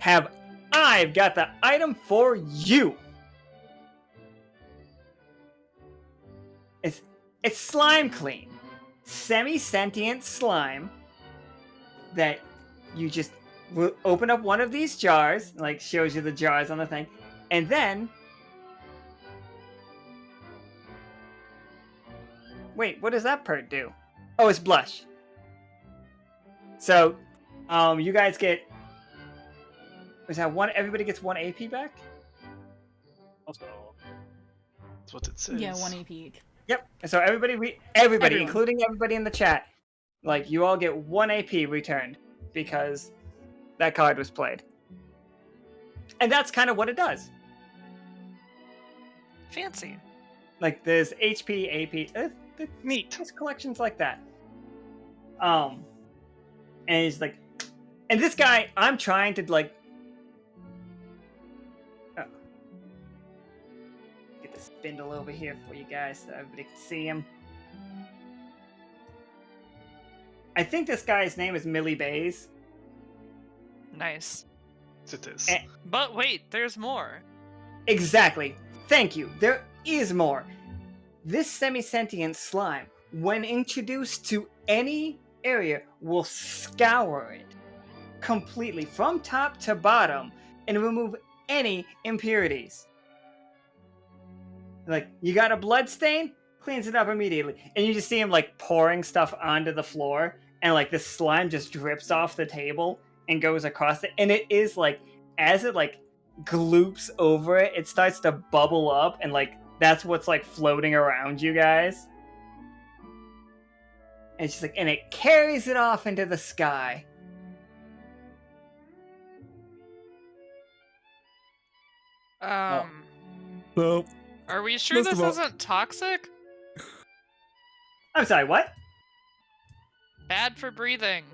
I've got the item for you. It's slime clean. Semi-sentient slime that you just open up one of these jars, like shows you the jars on the thing, and then wait, what does that part do? Oh, it's blush. So, you guys get, is that one? Everybody gets 1 AP back. Also, That's what it says. Yeah, 1 AP each. Yep. So everybody, Everyone. including everybody in the chat, like you all get 1 AP returned because that card was played, and that's kind of what it does. Fancy. Like there's HP, AP, Neat. there's collections like that. And he's like, and this guy, I'm trying to like, get the spindle over here for you guys so everybody can see him. I think this guy's name is Millie Bays. Nice. It is. But wait, there's more. Exactly. Thank you. There is more. This semi-sentient slime, when introduced to any area, will scour it completely from top to bottom and remove any impurities. Like, you got a blood stain? Cleans it up immediately. And you just see him like pouring stuff onto the floor, and like this slime just drips off the table and goes across it. And it is like, as it like gloops over it, it starts to bubble up, and like that's what's like floating around you guys. And it's just like, and it carries it off into the sky. So, Are we sure First this of all- isn't toxic? I'm sorry, what? Bad for breathing.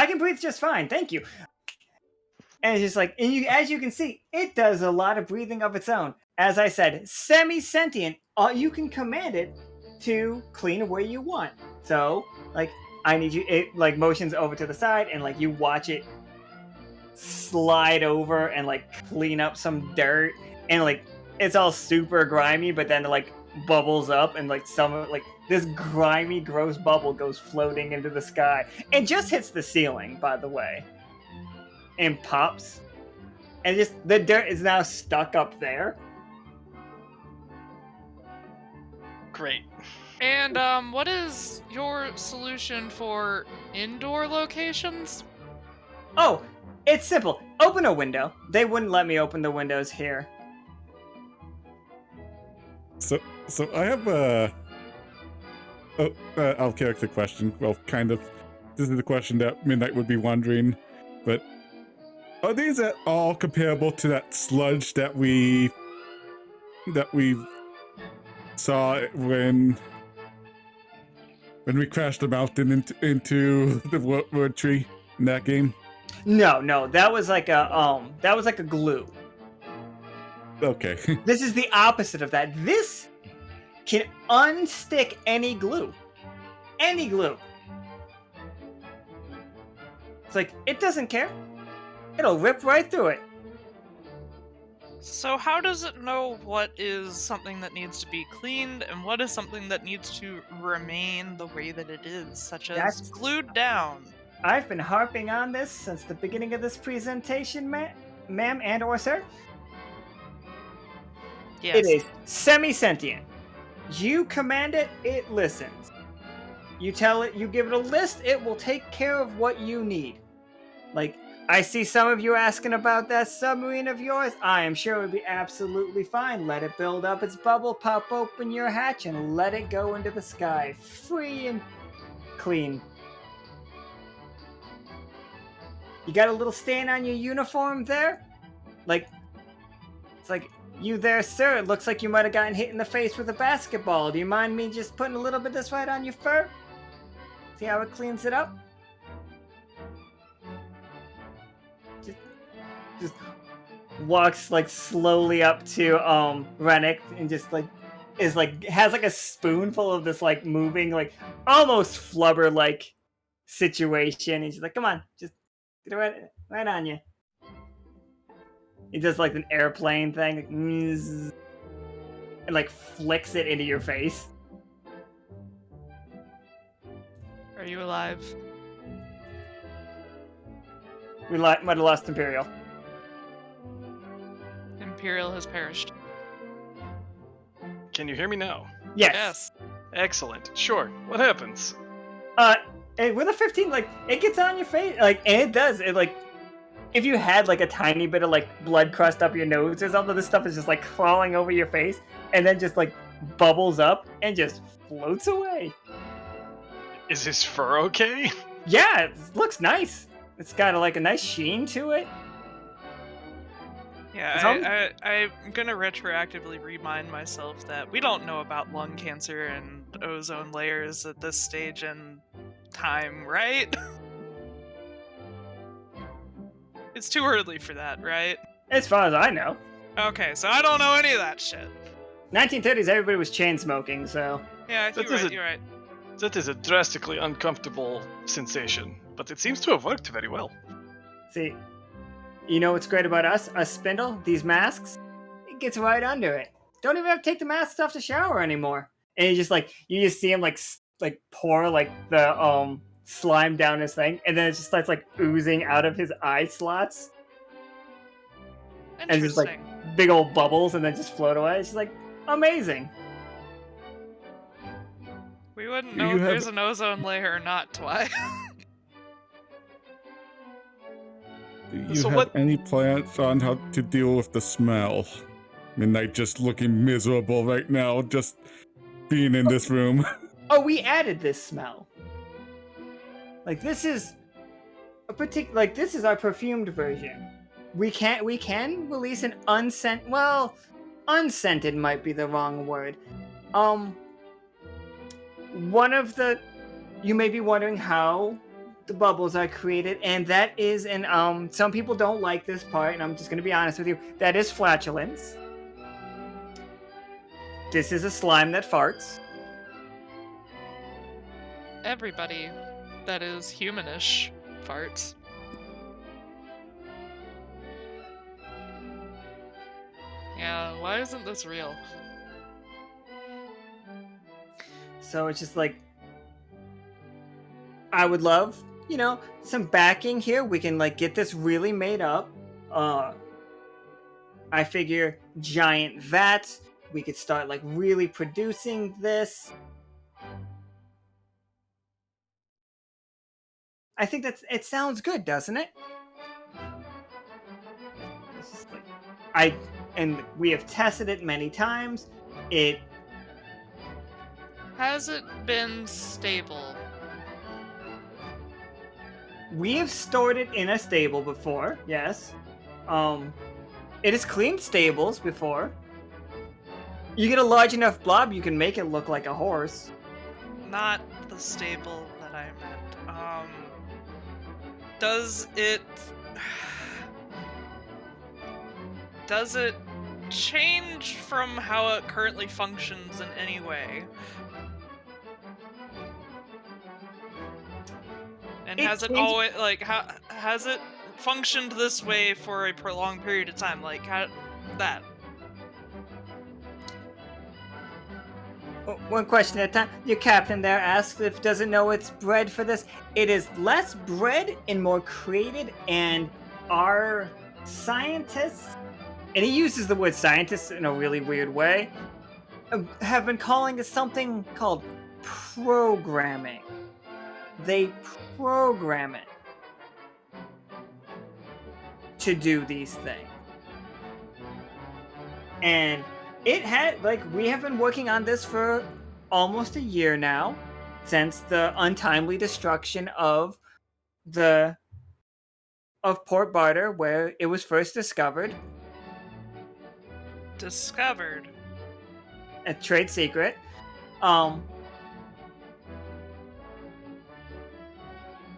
I can breathe just fine, thank you. And it's just like, as you can see, it does a lot of breathing of its own. As I said, semi-sentient. You can command it to clean where you want. So, like, I need you. It like motions over to the side, and like you watch it slide over and like clean up some dirt, and like it's all super grimy, but then like bubbles up, and like some like this grimy, gross bubble goes floating into the sky and just hits the ceiling. By the way. And pops, and just the dirt is now stuck up there. Great. And what is your solution for indoor locations? Oh, it's simple. Open a window. They wouldn't let me open the windows here. So I have a out of character question. Well, kind of. This is the question that Midnight would be wondering, but. Are these at all comparable to that sludge that we saw when we crashed the mountain into the wood tree in that game? No, that was like a glue. Okay. This is the opposite of that. This can unstick any glue. Any glue. It's like it doesn't care. It'll rip right through it. So how does it know what is something that needs to be cleaned and what is something that needs to remain the way that it is, such as glued down? I've been harping on this since the beginning of this presentation, ma'am and or sir. Yes. It is semi-sentient. You command it, it listens. You tell it, you give it a list, it will take care of what you need. Like, I see some of you asking about that submarine of yours. I am sure it would be absolutely fine. Let it build up its bubble, pop open your hatch, and let it go into the sky. Free and clean. You got a little stain on your uniform there? Like, it's like, you there, sir. It looks like you might have gotten hit in the face with a basketball. Do you mind me just putting a little bit of this right on your fur? See how it cleans it up? Just walks like slowly up to Rennick and just like is like has like a spoonful of this like moving like almost flubber like situation. And she's like, "Come on, just get it right on you." He does like an airplane thing, like, and like flicks it into your face. Are you alive? We might have lost Imperial. Imperial has perished. Can you hear me now? Yes. Excellent. Sure. What happens? With a 15, like it gets on your face, like, and it does. It like, if you had like a tiny bit of like blood crust up your nose or something, this stuff is just like crawling over your face, and then just like bubbles up and just floats away. Is his fur okay? Yeah, it looks nice. It's got like a nice sheen to it. Yeah, I'm gonna retroactively remind myself that we don't know about lung cancer and ozone layers at this stage in time, right? It's too early for that, right? As far as I know. Okay, so I don't know any of that shit. 1930s, everybody was chain smoking, so. Yeah, you're right. That is a drastically uncomfortable sensation, but it seems to have worked very well. See, you know what's great about us Spindle? These masks? It gets right under it. Don't even have to take the masks off the shower anymore. And you just see him like pour like the slime down his thing, and then it just starts like oozing out of his eye slots. And just like big old bubbles, and then just float away. It's just like amazing. We wouldn't know if there's an ozone layer or not, Twy. Do you have any plans on how to deal with the smell? Midnight just looking miserable right now, just being in this room. Oh, we added this smell. Like this is a this is our perfumed version. We can release an unscented. Well, unscented might be the wrong word. One of the, you may be wondering how the bubbles are created, and that is some people don't like this part, and I'm just gonna be honest with you. That is flatulence. This is a slime that farts. Everybody that is humanish farts. Yeah, why isn't this real? So it's just like, I would love, some backing here. We can like get this really made up. I figure giant vats. We could start like really producing this. I think it sounds good, doesn't it? It's just like, and we have tested it many times. Has it been stable? We have stored it in a stable before, yes. It has cleaned stables before. You get a large enough blob, you can make it look like a horse. Not the stable that I meant. Does it change from how it currently functions in any way? And has it always has it functioned this way for a prolonged period of time? Like that? One question at a time. Your captain there asked if doesn't know it's bred for this. It is less bred and more created, and our scientists, and he uses the word scientists in a really weird way, have been calling it something called programming. They program it to do these things. And it had, we have been working on this for almost a year now, since the untimely destruction of Port Barter, where it was first discovered. Discovered? A trade secret.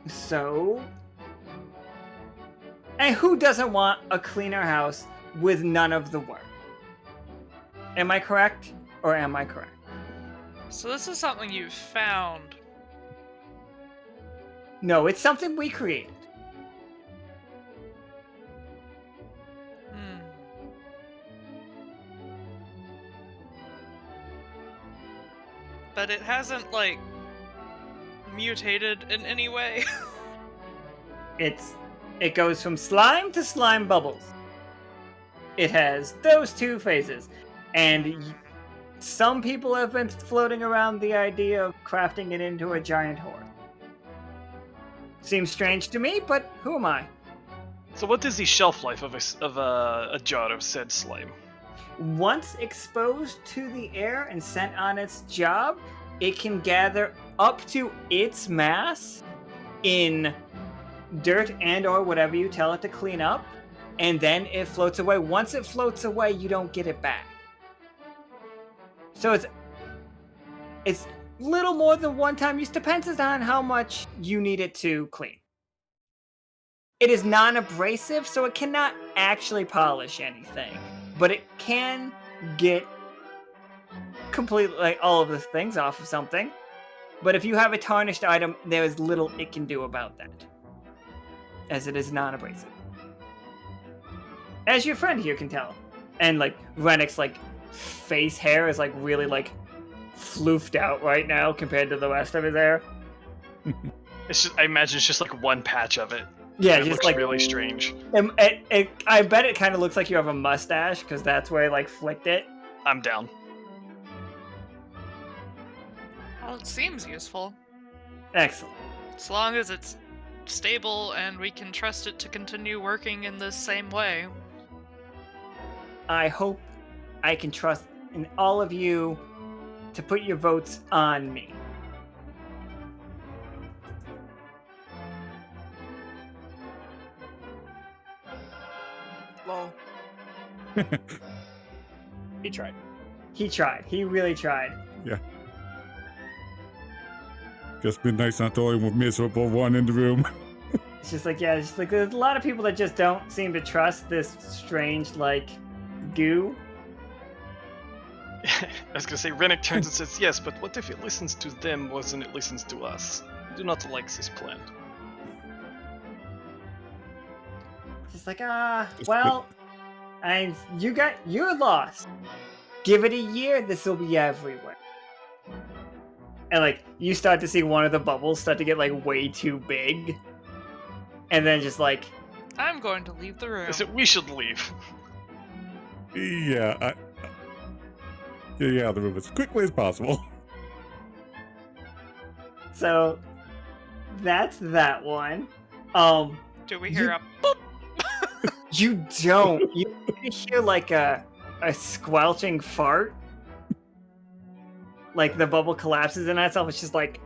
So, and who doesn't want a cleaner house with none of the work? Am I correct, or am I correct? So this is something you found. No, it's something we created. But it hasn't, mutated in any way? It goes from slime to slime bubbles. It has those two phases. And some people have been floating around the idea of crafting it into a giant horse. Seems strange to me, but who am I? So what is the shelf life of a jar of said slime? Once exposed to the air and sent on its job, it can gather up to its mass in dirt and or whatever you tell it to clean up, and then it floats away. Once it floats away, you don't get it back. So it's little more than one-time use. Depends on how much you need it to clean. It is non-abrasive, so it cannot actually polish anything, but it can get completely all of the things off of something. But if you have a tarnished item, there is little it can do about that, as it is non-abrasive. As your friend here can tell. And Rennick's face hair is really floofed out right now compared to the rest of his hair. I imagine it's just one patch of it. Yeah, it just looks really strange. I bet it kind of looks like you have a mustache, because that's where I flicked it. I'm down. Well, it seems useful. Excellent. As long as it's stable and we can trust it to continue working in this same way. I hope I can trust in all of you to put your votes on me. Lol. He tried. He tried. He really tried. Yeah. Guess Midnight's not the only miserable one in the room. It's just like, yeah, it's just like there's a lot of people that just don't seem to trust this strange, like, goo. I was gonna say, Rennick turns and says, yes, but what if it listens to them more than it listens to us? I do not like this plan. Just like, well, and you're lost. Give it a year, this will be everywhere. And like, you start to see one of the bubbles start to get like way too big. And then just like, I'm going to leave the room. I said, we should leave. Yeah, get out of the room as quickly as possible. So, that's that one. Do we hear a boop? You don't. You hear like a squelching fart. Like the bubble collapses in itself. It's just like.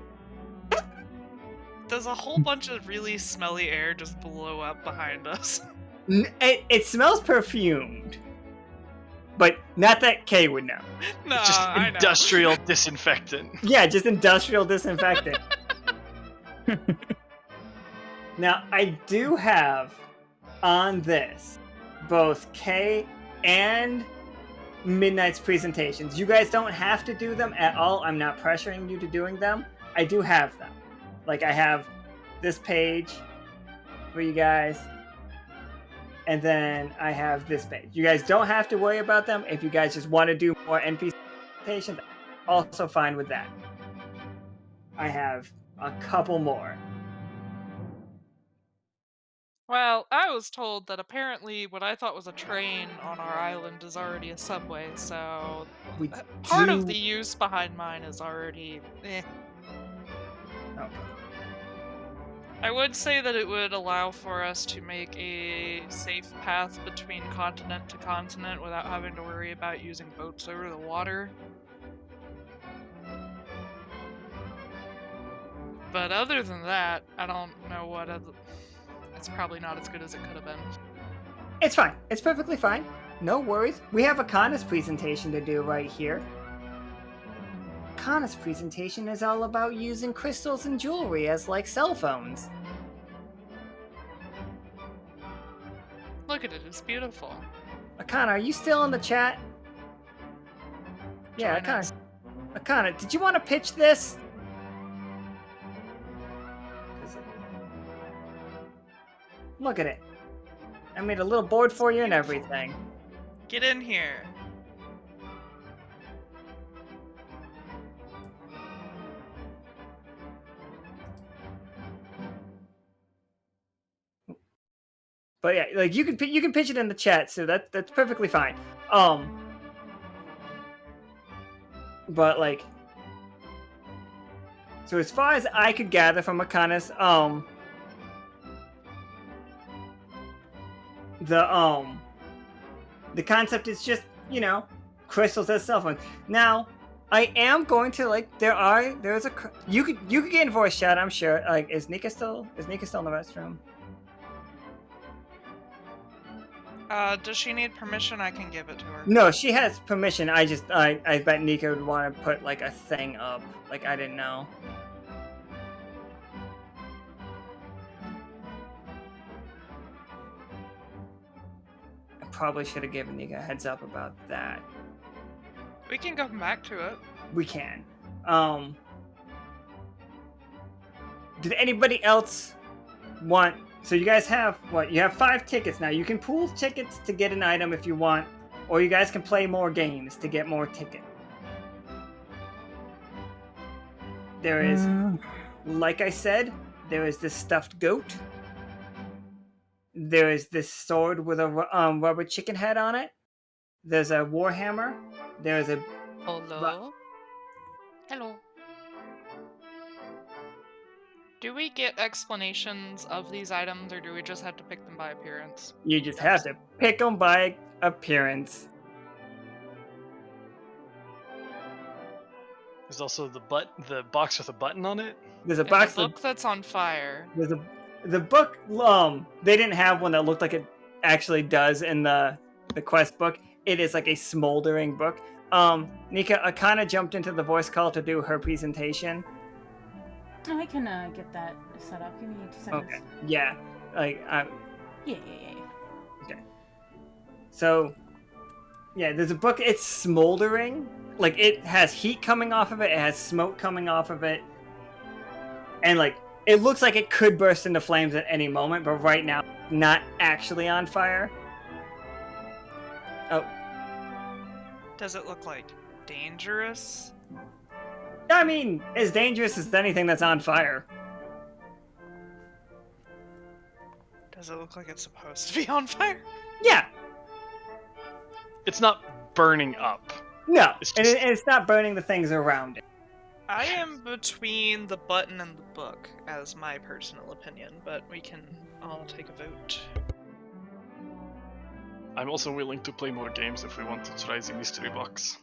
Does a whole bunch of really smelly air just blow up behind us? It smells perfumed. But not that Kay would know. No, It's just I know. industrial disinfectant. Yeah, just industrial disinfectant. Now, I do have on this both Kay and Midnight's presentations. You guys don't have to do them at all. I'm not pressuring you to doing them. I do have them. Like, I have this page for you guys. And then I have this page. You guys don't have to worry about them. If you guys just want to do more NPC presentations, also fine with that. I have a couple more. Well, I was told that apparently what I thought was a train on our island is already a subway, so We part do... of the use behind mine is already eh. Okay. I would say that it would allow for us to make a safe path between continent to continent without having to worry about using boats over the water. But other than that, I don't know what other... It's probably not as good as it could have been. It's fine. It's perfectly fine. No worries. We have a Kana's presentation to do right here. Kana's presentation is all about using crystals and jewelry as like cell phones. Look at it, it's beautiful. Akana, are you still in the chat? Yeah, Join us. Akana, did you want to pitch this? Look at it. I made a little board for you and everything. Get in here. But yeah, like you can pitch it in the chat, so that's perfectly fine. But like, so as far as I could gather from Akana's the concept is just, you know, crystals as cell phones. Now, I am going to like you could get in voice chat, I'm sure. Like, is Nika still in the restroom? Does she need permission? I can give it to her. No, she has permission. I bet Nika would want to put like a thing up. Like, I didn't know. I probably should have given Nika a heads up about that. We can go back to it. We can. Did anybody else want... So you guys have, what? You have 5 tickets now. You can pool tickets to get an item if you want, or you guys can play more games to get more tickets. There is, like I said, there is this stuffed goat. There is this sword with a rubber chicken head on it. There's a warhammer. There's a... Hello? Hello. Do we get explanations of these items, or do we just have to pick them by appearance? You just have to pick them by appearance. There's also the box with a button on it. There's a And box. the book that's on fire. There's the book. They didn't have one that looked like it actually does in the quest book. It is like a smoldering book. Nika, Akana jumped into the voice call to do her presentation. Oh, I can get that set up. Give me 2 seconds. Okay. Yeah. Like, Yeah. okay. So, yeah, there's a book. It's smoldering. Like, it has heat coming off of it. It has smoke coming off of it. And, like, it looks like it could burst into flames at any moment, but right now, not actually on fire. Oh. Does it look like dangerous? I mean, as dangerous as anything that's on fire. Does it look like it's supposed to be on fire? Yeah. It's not burning up. No. It's And it's not burning the things around it. I am between the button and the book, as my personal opinion, but we can all take a vote. I'm also willing to play more games if we want to try the mystery box.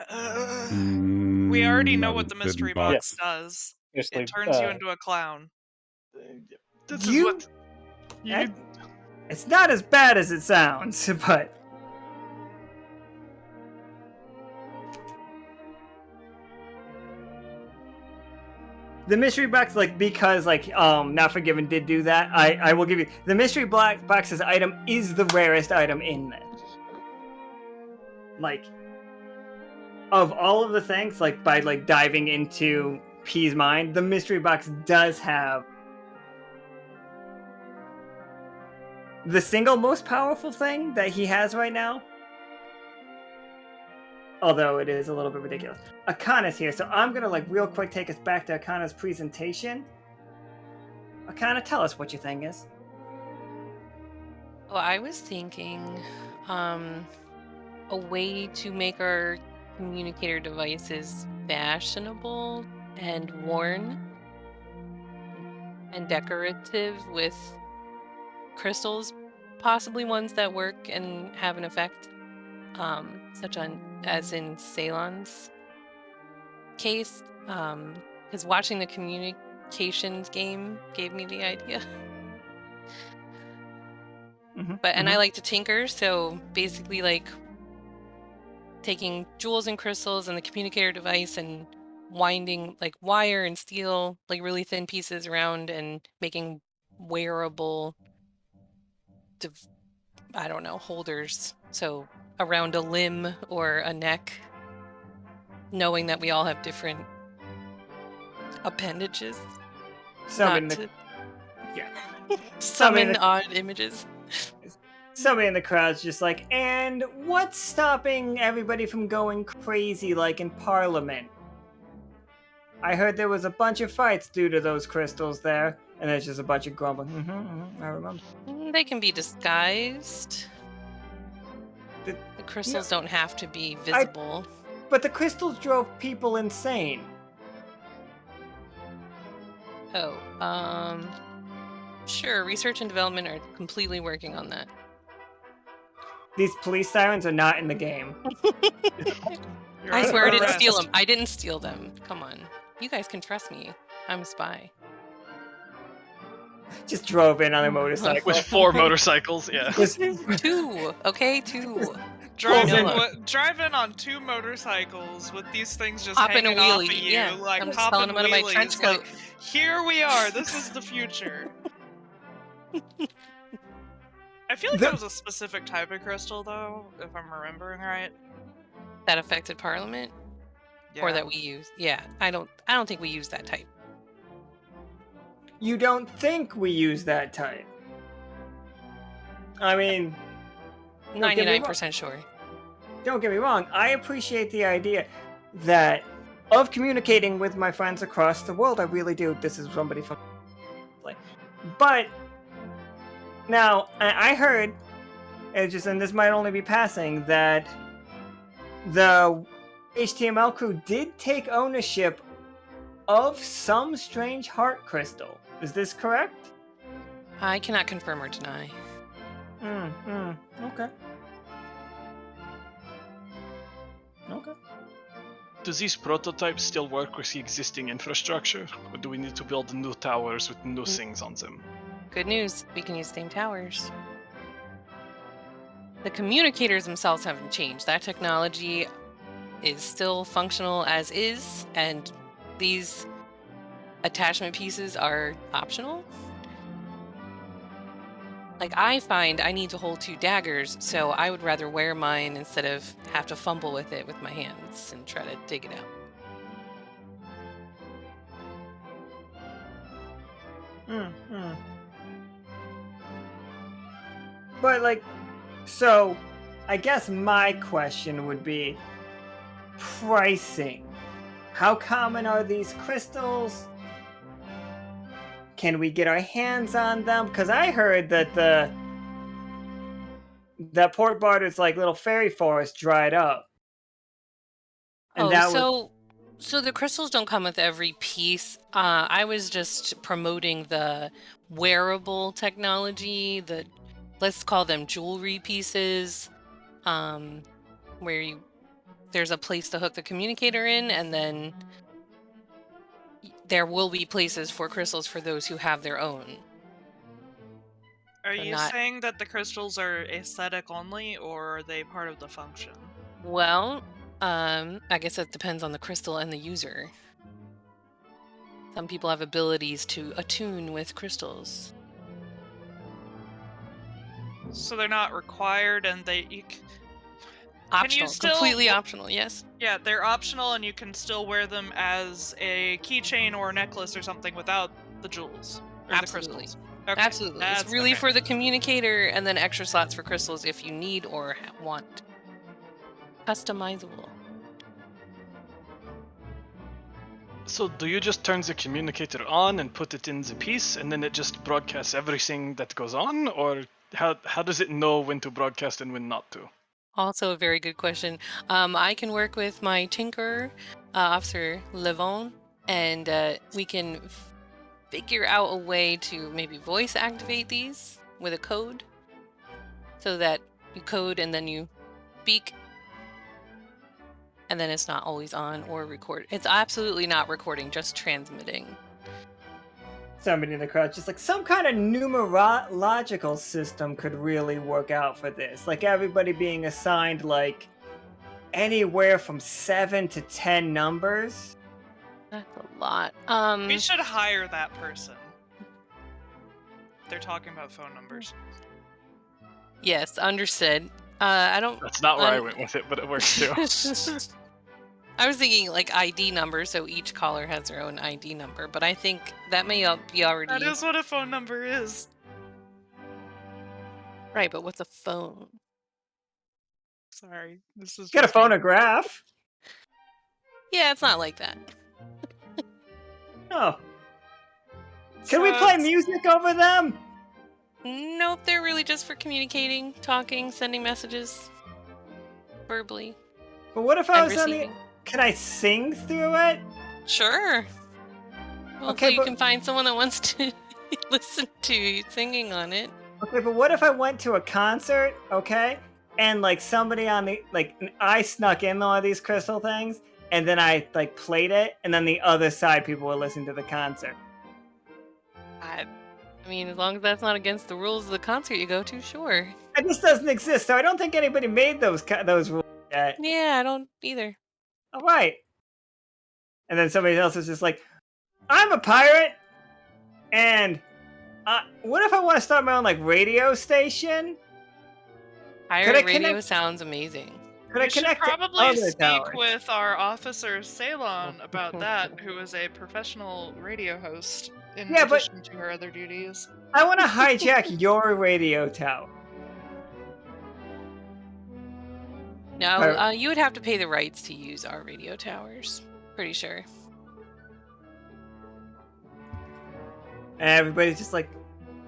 We already know Not what a the mystery hidden box does. Seriously, It turns you into a clown. This You- is what you need. It's not as bad as it sounds, but... The mystery box, like, because, like, Not Forgiven did do that, I will give you... The mystery box's item is the rarest item in this. Like, of all of the things, like, by, like, diving into P's mind, the mystery box does have the single most powerful thing that he has right now. Although it is a little bit ridiculous. Akana's here, so I'm gonna, like, real quick take us back to Akana's presentation. Akana, tell us what your thing is. Well, I was thinking a way to make our communicator devices fashionable and worn and decorative with crystals, possibly ones that work and have an effect, as in Ceylon's case, because watching the communications game gave me the idea. And I like to tinker, so basically, like, taking jewels and crystals and the communicator device and winding, like, wire and steel, like, really thin pieces around and making wearable, I don't know, holders. So around a limb or a neck, knowing that we all have different appendages. Summon odd images. Somebody in the crowd's just like, and what's stopping everybody from going crazy like in Parliament? I heard there was a bunch of fights due to those crystals there, and there's just a bunch of grumbling. I remember. They can be disguised. The crystals don't have to be visible. But the crystals drove people insane. Sure, research and development are completely working on that. These police sirens are not in the game. I swear I didn't steal them. I didn't steal them. Come on. You guys can trust me. I'm a spy. Just drove in on a motorcycle. With 4 motorcycles, yeah. 2, okay? 2. Driving on 2 motorcycles with these things just Hopping hanging a off wheelie, of you, yeah. like I'm just popping telling them out of my trench wheelies, coat. like, here we are, this is the future. I feel like that was a specific type of crystal, though, if I'm remembering right. That affected Parliament? Yeah. Or that we use? Yeah, I don't think we use that type. You don't think we use that type? I mean... 99% sure. Don't get me wrong, I appreciate the idea that of communicating with my friends across the world. I really do. This is somebody from... But... Now, I heard, and this might only be passing, that the HTML crew did take ownership of some strange heart crystal. Is this correct? I cannot confirm or deny. Okay. Okay. Do these prototypes still work with the existing infrastructure? Or do we need to build new towers with new things on them? Good news, we can use same towers. The communicators themselves haven't changed. That technology is still functional as is, and these attachment pieces are optional. Like, I find I need to hold 2 daggers, so I would rather wear mine instead of have to fumble with it with my hands and try to dig it out. But like, so I guess my question would be pricing. How common are these crystals? Can we get our hands on them? Because I heard that that Port Barter's like little fairy forest dried up. And that was So the crystals don't come with every piece. I was just promoting the wearable technology, let's call them jewelry pieces, where there's a place to hook the communicator in, and then there will be places for crystals for those who have their own. Are you saying that the crystals are aesthetic only, or are they part of the function? Well, I guess it depends on the crystal and the user. Some people have abilities to attune with crystals. So they're not required, and Optional, completely optional, yes. Yeah, they're optional, and you can still wear them as a keychain or a necklace or something without the jewels. Or Absolutely. The crystals. Okay. Absolutely. It's really for the communicator, and then extra slots for crystals if you need or want. Customizable. So do you just turn the communicator on and put it in the piece, and then it just broadcasts everything that goes on? Or how does it know when to broadcast and when not to? Also a very good question. I can work with my tinker, Officer Levon, and we can figure out a way to maybe voice activate these with a code, so that you code and then you speak, and then it's not always on or record. It's absolutely not recording, just transmitting. Somebody in the crowd just like, some kind of numerological system could really work out for this. Like everybody being assigned like anywhere from 7 to 10 numbers. That's a lot. We should hire that person. They're talking about phone numbers. Yes, understood. I don't. That's not where I went with it, but it works too. I was thinking like ID number, so each caller has their own ID number, but I think that may be already. That is what a phone number is. Right, but what's a phone? Sorry, this is. Get a phonograph. Yeah, it's not like that. Oh. Can we play music over them? Nope, they're really just for communicating, talking, sending messages verbally. But what if I was on the... Can I sing through it? Sure. Hopefully Okay, you can find someone that wants to listen to you singing on it. Okay, but what if I went to a concert, okay? And like somebody on the... Like, I snuck in one of these crystal things, and then I like played it, and then the other side people were listening to the concert. I mean, as long as that's not against the rules of the concert you go to, sure. It just doesn't exist, so I don't think anybody made those rules yet. Yeah, I don't either. All right. And then somebody else is just like, I'm a pirate, and what if I want to start my own like radio station? Pirate radio sounds amazing. Could I connect? We should probably speak towers? with our officer Ceylon about that, who is a professional radio host in addition to her other duties. I want to hijack your radio tower. No, you would have to pay the rights to use our radio towers. Pretty sure. And everybody's just like,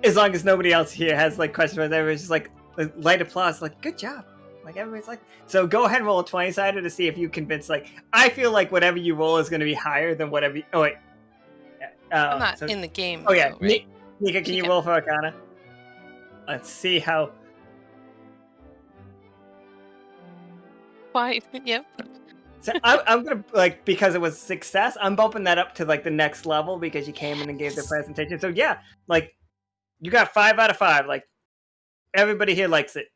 as long as nobody else here has like questions, everybody's just like light applause, like good job. Like everybody's like, so go ahead and roll a 20-sider to see if you convince. Like, I feel like whatever you roll is going to be higher than whatever. Oh wait, I'm not in the game. Oh yeah, though, right? Nika, can you roll for Arcana? Let's see how. Why? Yep. So I'm gonna like, because it was success, I'm bumping that up to like the next level because you came in and gave the presentation. So yeah, like you got 5 out of 5. Like everybody here likes it.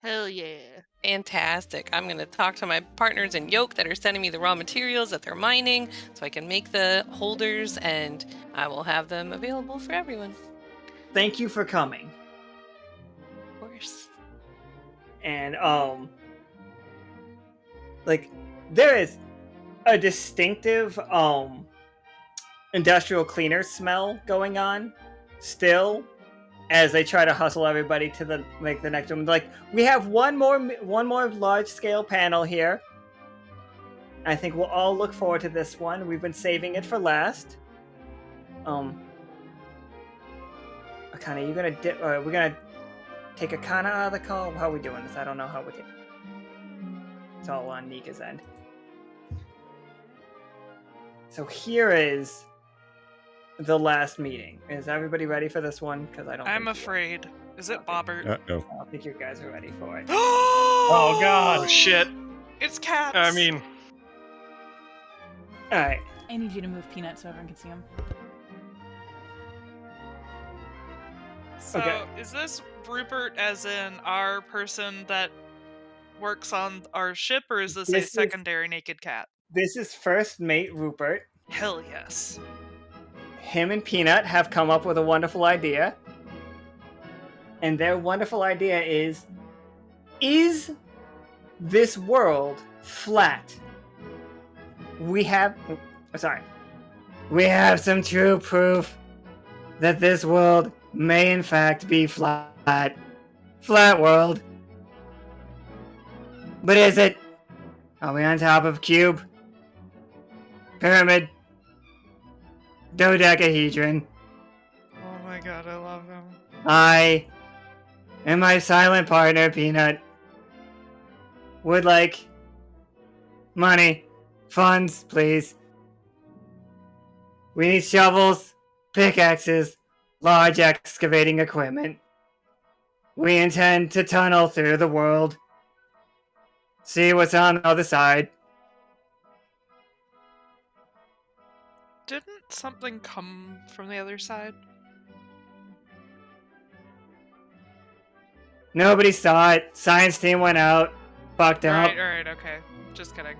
Hell yeah. Fantastic. I'm going to talk to my partners in Yoke that are sending me the raw materials that they're mining so I can make the holders, and I will have them available for everyone. Thank you for coming. Of course. And like there is a distinctive industrial cleaner smell going on still as they try to hustle everybody to the next room. Like, we have one more large scale panel here. I think we'll all look forward to this one. We've been saving it for last. Akana, you gonna we're gonna take Akana out of the call? How are we doing this? I don't know how we take. It's all on Nika's end. So here is the last meeting. Is everybody ready for this one? Because I don't. I'm afraid. Is it Bobbert? Uh-oh. I don't think you guys are ready for it. Oh god. Oh shit. It's cats. I mean, All right. I need you to move Peanut so everyone can see him. So, Okay. is this Rupert as in our person that works on our ship, or is this a This is- secondary naked cat? This is first mate Rupert. Hell yes. Him and Peanut have come up with a wonderful idea. And their wonderful idea is this world flat? We have some true proof that this world may in fact be flat. Flat world. But is it? Are we on top of cube? Pyramid? Dodecahedron? Oh my god, I love him. I and my silent partner, Peanut, would like money. Funds, please. We need shovels, pickaxes, large excavating equipment. We intend to tunnel through the world. See what's on the other side. Didn't something come from the other side? Nobody saw it. Science team went out. Fucked up. Alright, okay. Just kidding.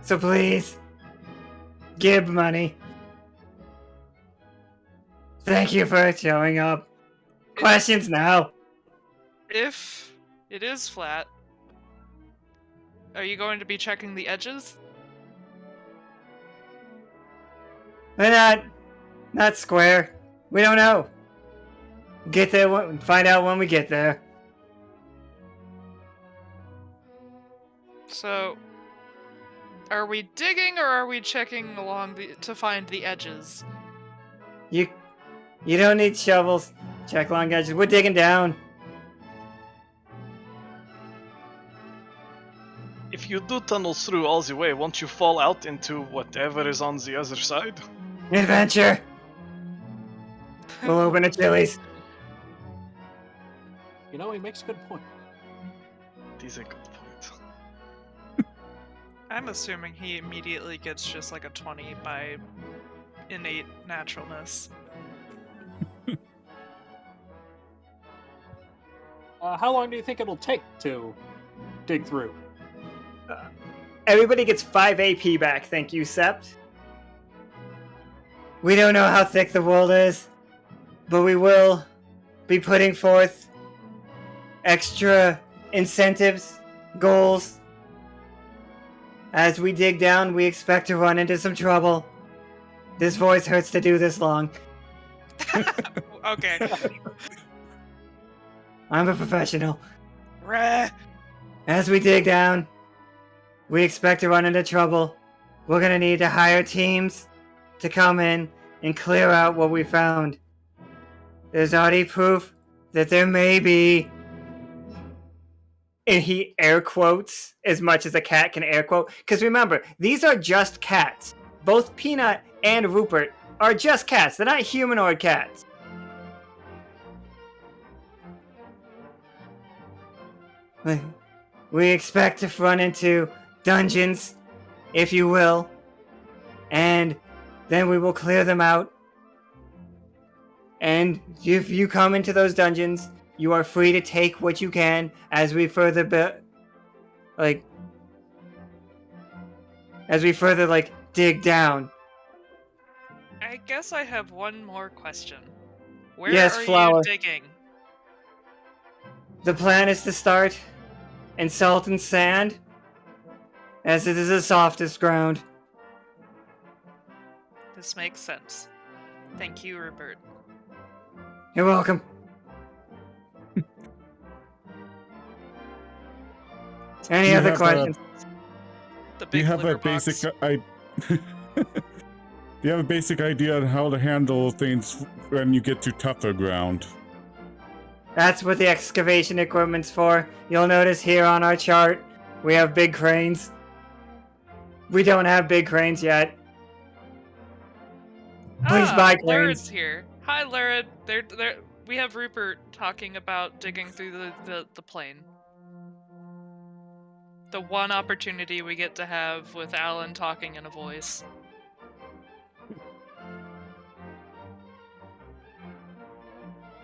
So please, give money. Thank you for showing up. Questions now. If it is flat, are you going to be checking the edges? We're not square. We don't know. Get there, find out when we get there. So, are we digging or are we checking along to find the edges? You don't need shovels. Check long edges. We're digging down. if you do tunnel through all the way, won't you fall out into whatever is on the other side? Adventure. We'll open a Chili's. You know, he makes a good point. It is a good point. I'm assuming he immediately gets just like a 20 by innate naturalness. How long do you think it'll take to dig through? Everybody gets 5 AP back, thank you, Sept. We don't know how thick the world is, but we will be putting forth extra incentives, goals. As we dig down, we expect to run into some trouble. This voice hurts to do this long. Okay. I'm a professional. Rah. As we dig down, we expect to run into trouble. We're gonna need to hire teams to come in and clear out what we found. There's already proof that there may be, and he air quotes as much as a cat can air quote, because remember, these are just cats. Both Peanut and Rupert are just cats. They're not humanoid cats. We expect to run into dungeons, if you will, and then we will clear them out. And if you come into those dungeons, you are free to take what you can as we further dig down. I guess I have one more question. Where Yes, are Flower. you digging? The plan is to start in salt and sand, as it is the softest ground. This makes sense. Thank you, Rupert. You're welcome. Any You other have questions? The Do big you have a litter basic box. do you have a basic idea on how to handle things when you get to tougher ground? That's what the excavation equipment's for. You'll notice here on our chart, we have big cranes. We don't have big cranes yet. Please buy cranes. Lurid's here. Hi, Lurid. We have Rupert talking about digging through the plane. The one opportunity we get to have with Alan talking in a voice.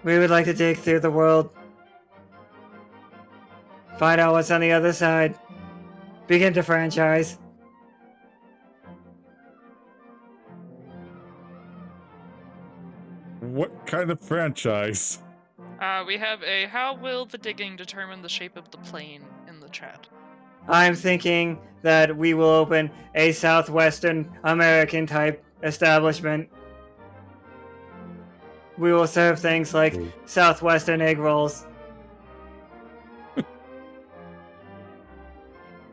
We would like to dig through the world. Find out what's on the other side. Begin to franchise. What kind of franchise? We have a how will the digging determine the shape of the plane in the chat. I'm thinking that we will open a Southwestern American type establishment. We will serve things like Southwestern egg rolls.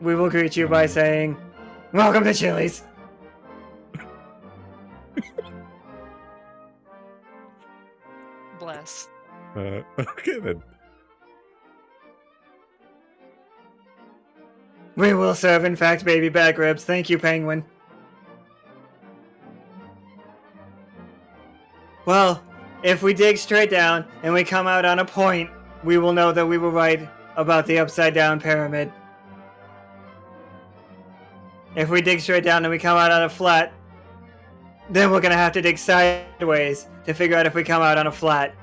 We will greet you by saying, "Welcome to Chili's." Bless. Okay then. We will serve, in fact, baby back ribs. Thank you, Penguin. Well, if we dig straight down and we come out on a point, we will know that we were right about the upside down pyramid. If we dig straight down and we come out on a flat, then we're gonna have to dig sideways to figure out if we come out on a flat.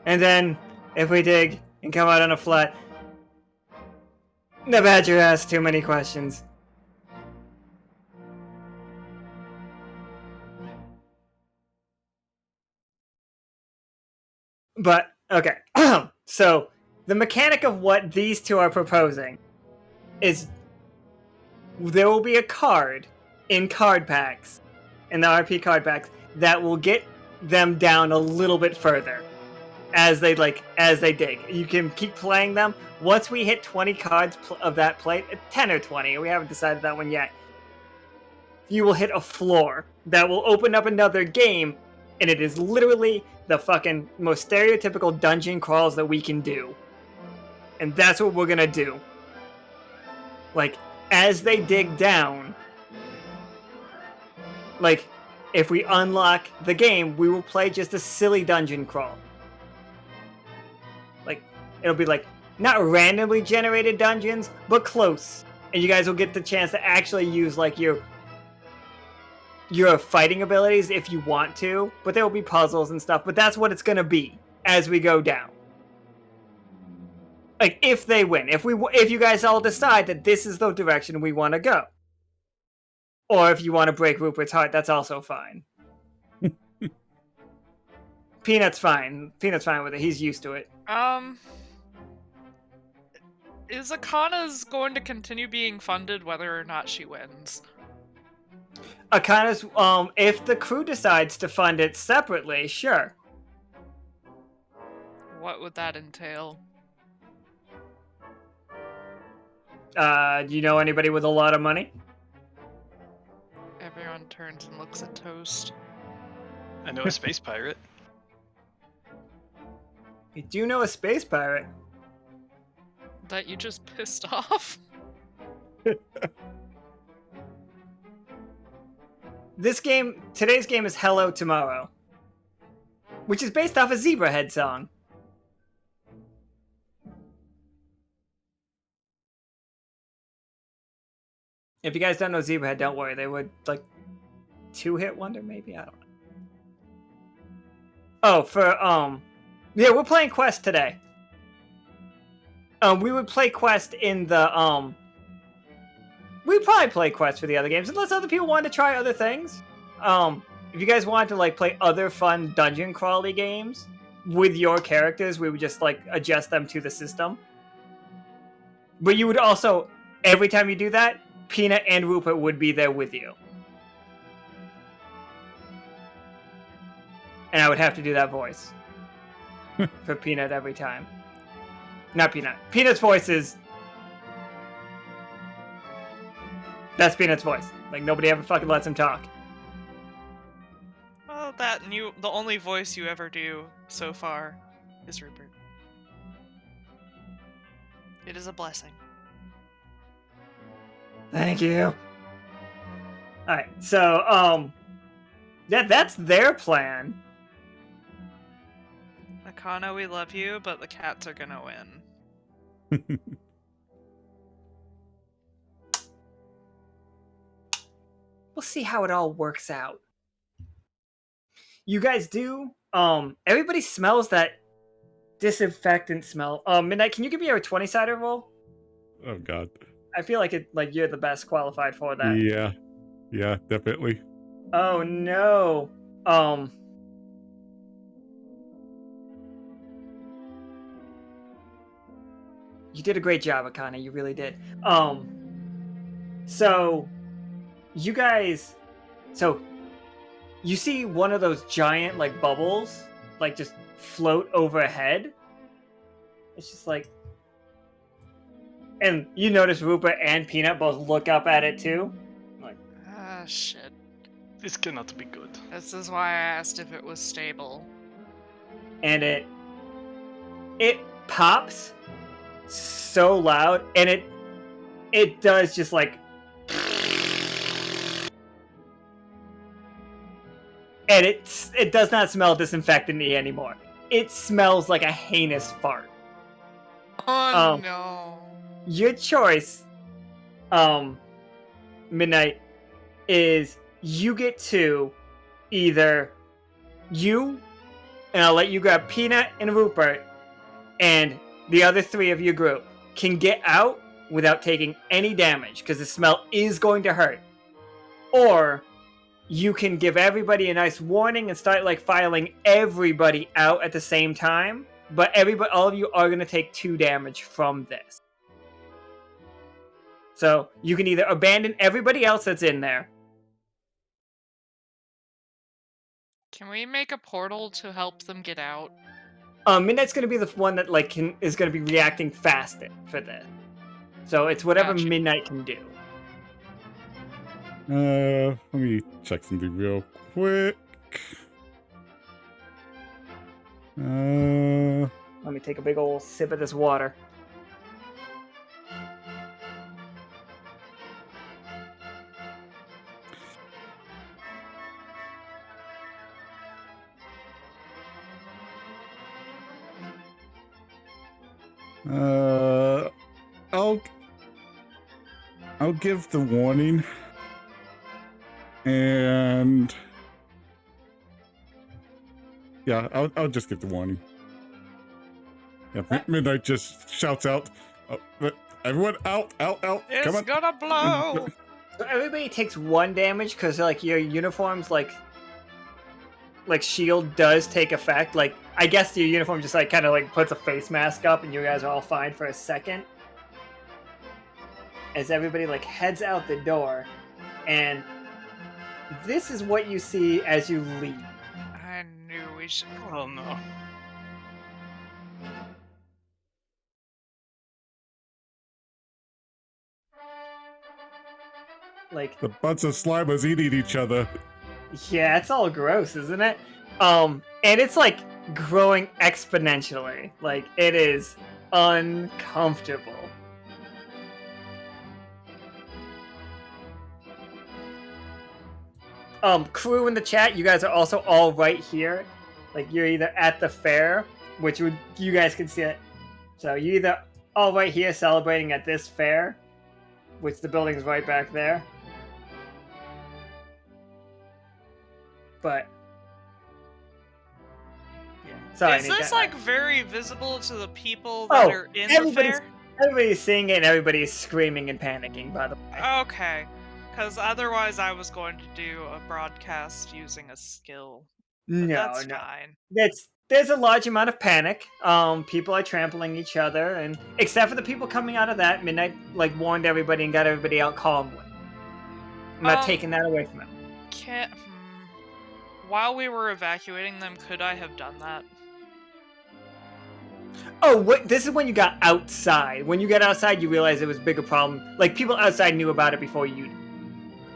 And then, if we dig and come out on a flat, the badger asks too many questions. But, okay. So, the mechanic of what these two are proposing is there will be a card in card packs, in the RP card packs, that will get them down a little bit further as they dig. You can keep playing them. Once we hit 20 cards of that plate, 10 or 20, we haven't decided that one yet, you will hit a floor that will open up another game, and it is literally the fucking most stereotypical dungeon crawls that we can do. And that's what we're gonna do. Like, as they dig down, like, if we unlock the game, we will play just a silly dungeon crawl. Like, it'll be like, not randomly generated dungeons, but close. And you guys will get the chance to actually use, like, your fighting abilities if you want to, but there will be puzzles and stuff, but that's what it's gonna be as we go down. Like, if they win, if you guys all decide that this is the direction we want to go, or if you want to break Rupert's heart, that's also fine. Peanut's fine. Peanut's fine with it. He's used to it. Is Akana's going to continue being funded whether or not she wins? Akana's, if the crew decides to fund it separately, sure. What would that entail? Do you know anybody with a lot of money? Everyone turns and looks at Toast. I know a space pirate. You do know a space pirate. That you just pissed off? Today's game is Hello Tomorrow, which is based off a Zebrahead song. If you guys don't know Zebrahead, don't worry. They were like 2-hit wonder, maybe? I don't know. Oh, for, yeah, we're playing Quest today. We would play Quest in the, we'd probably play Quest for the other games, unless other people wanted to try other things. If you guys wanted to, like, play other fun dungeon crawly games with your characters, we would just, like, adjust them to the system. But you would also, every time you do that, Peanut and Rupert would be there with you. And I would have to do that voice for Peanut every time. Not Peanut. Peanut's voice is... That's Peanut's voice. Like, nobody ever fucking lets him talk. Well, the only voice you ever do so far is Rupert. It is a blessing. Thank you. Alright, so, yeah, that's their plan. Akana, we love you, but the cats are gonna win. We'll see how it all works out. You guys do, everybody smells that disinfectant smell. Midnight, can you give me a 20-sided roll? Oh god. I feel like you're the best qualified for that. Yeah, definitely. Oh no. You did a great job, Akana. You really did. So you guys, you see one of those giant like bubbles like just float overhead. It's just like, and you notice Rupert and Peanut both look up at it too. Like, Ah, shit. This cannot be good. This is why I asked if it was stable. and it pops so loud, and it does just like, and it does not smell disinfectant-y anymore. It smells like a heinous fart. Oh no. Your choice, Midnight, is you get to either you, and I'll let you grab Peanut and Rupert, and the other three of your group can get out without taking any damage, because the smell is going to hurt. Or you can give everybody a nice warning and start like filing everybody out at the same time, but all of you are going to take 2 damage from this. So you can either abandon everybody else that's in there. Can we make a portal to help them get out? Midnight's going to be the one that is going to be reacting fastest for this. So it's whatever Gotcha. Midnight can do. Let me check something real quick. Let me take a big old sip of this water. I'll give the warning. And yeah, I'll just give the warning. Yeah, Midnight just shouts out, "Everyone out! It's Come on!" gonna blow! So everybody takes 1 damage because like your uniforms like shield does take effect. Like I guess your uniform just like kind of like puts a face mask up, and you guys are all fine for a second. As everybody like heads out the door, and this is what you see as you leave. I knew we should. Oh no. Like, The bunch of slimers eating each other. yeah, it's all gross, isn't it? And it's like growing exponentially. Like it is uncomfortable. Crew in the chat, you guys are also all right here. Like you're either at the fair, which you guys can see it. So you're either all right here celebrating at this fair, which the building's right back there. But yeah, sorry. Is this like very visible to the people that are in the fair? Everybody's seeing it and everybody's screaming and panicking, by the way. Okay. Because otherwise I was going to do a broadcast using a skill. But that's fine. There's a large amount of panic. People are trampling each other, and except for the people coming out of that, Midnight like warned everybody and got everybody out calmly. I'm not taking that away from them. While we were evacuating them, could I have done that? Oh, this is when you got outside. When you got outside, you realized it was a bigger problem. Like, people outside knew about it before you did.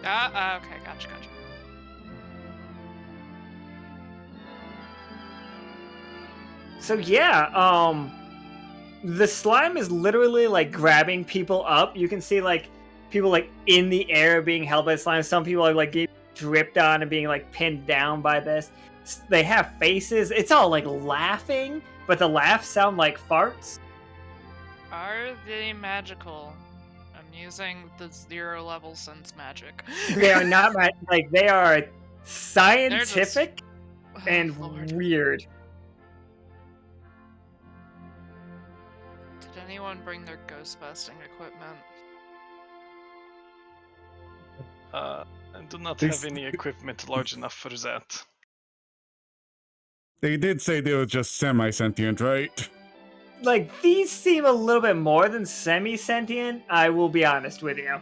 Okay, gotcha. So yeah, the slime is literally like grabbing people up. You can see like people like in the air being held by the slime. Some people are like getting dripped on and being like pinned down by this. They have faces. It's all like laughing, but the laughs sound like farts. Are they magical? I'm using the 0 level sense magic. They are not like they are scientific and weird. Did anyone bring their ghost busting equipment? I do not have any equipment large enough for that. They did say they were just semi-sentient, right? Like, these seem a little bit more than semi-sentient, I will be honest with you.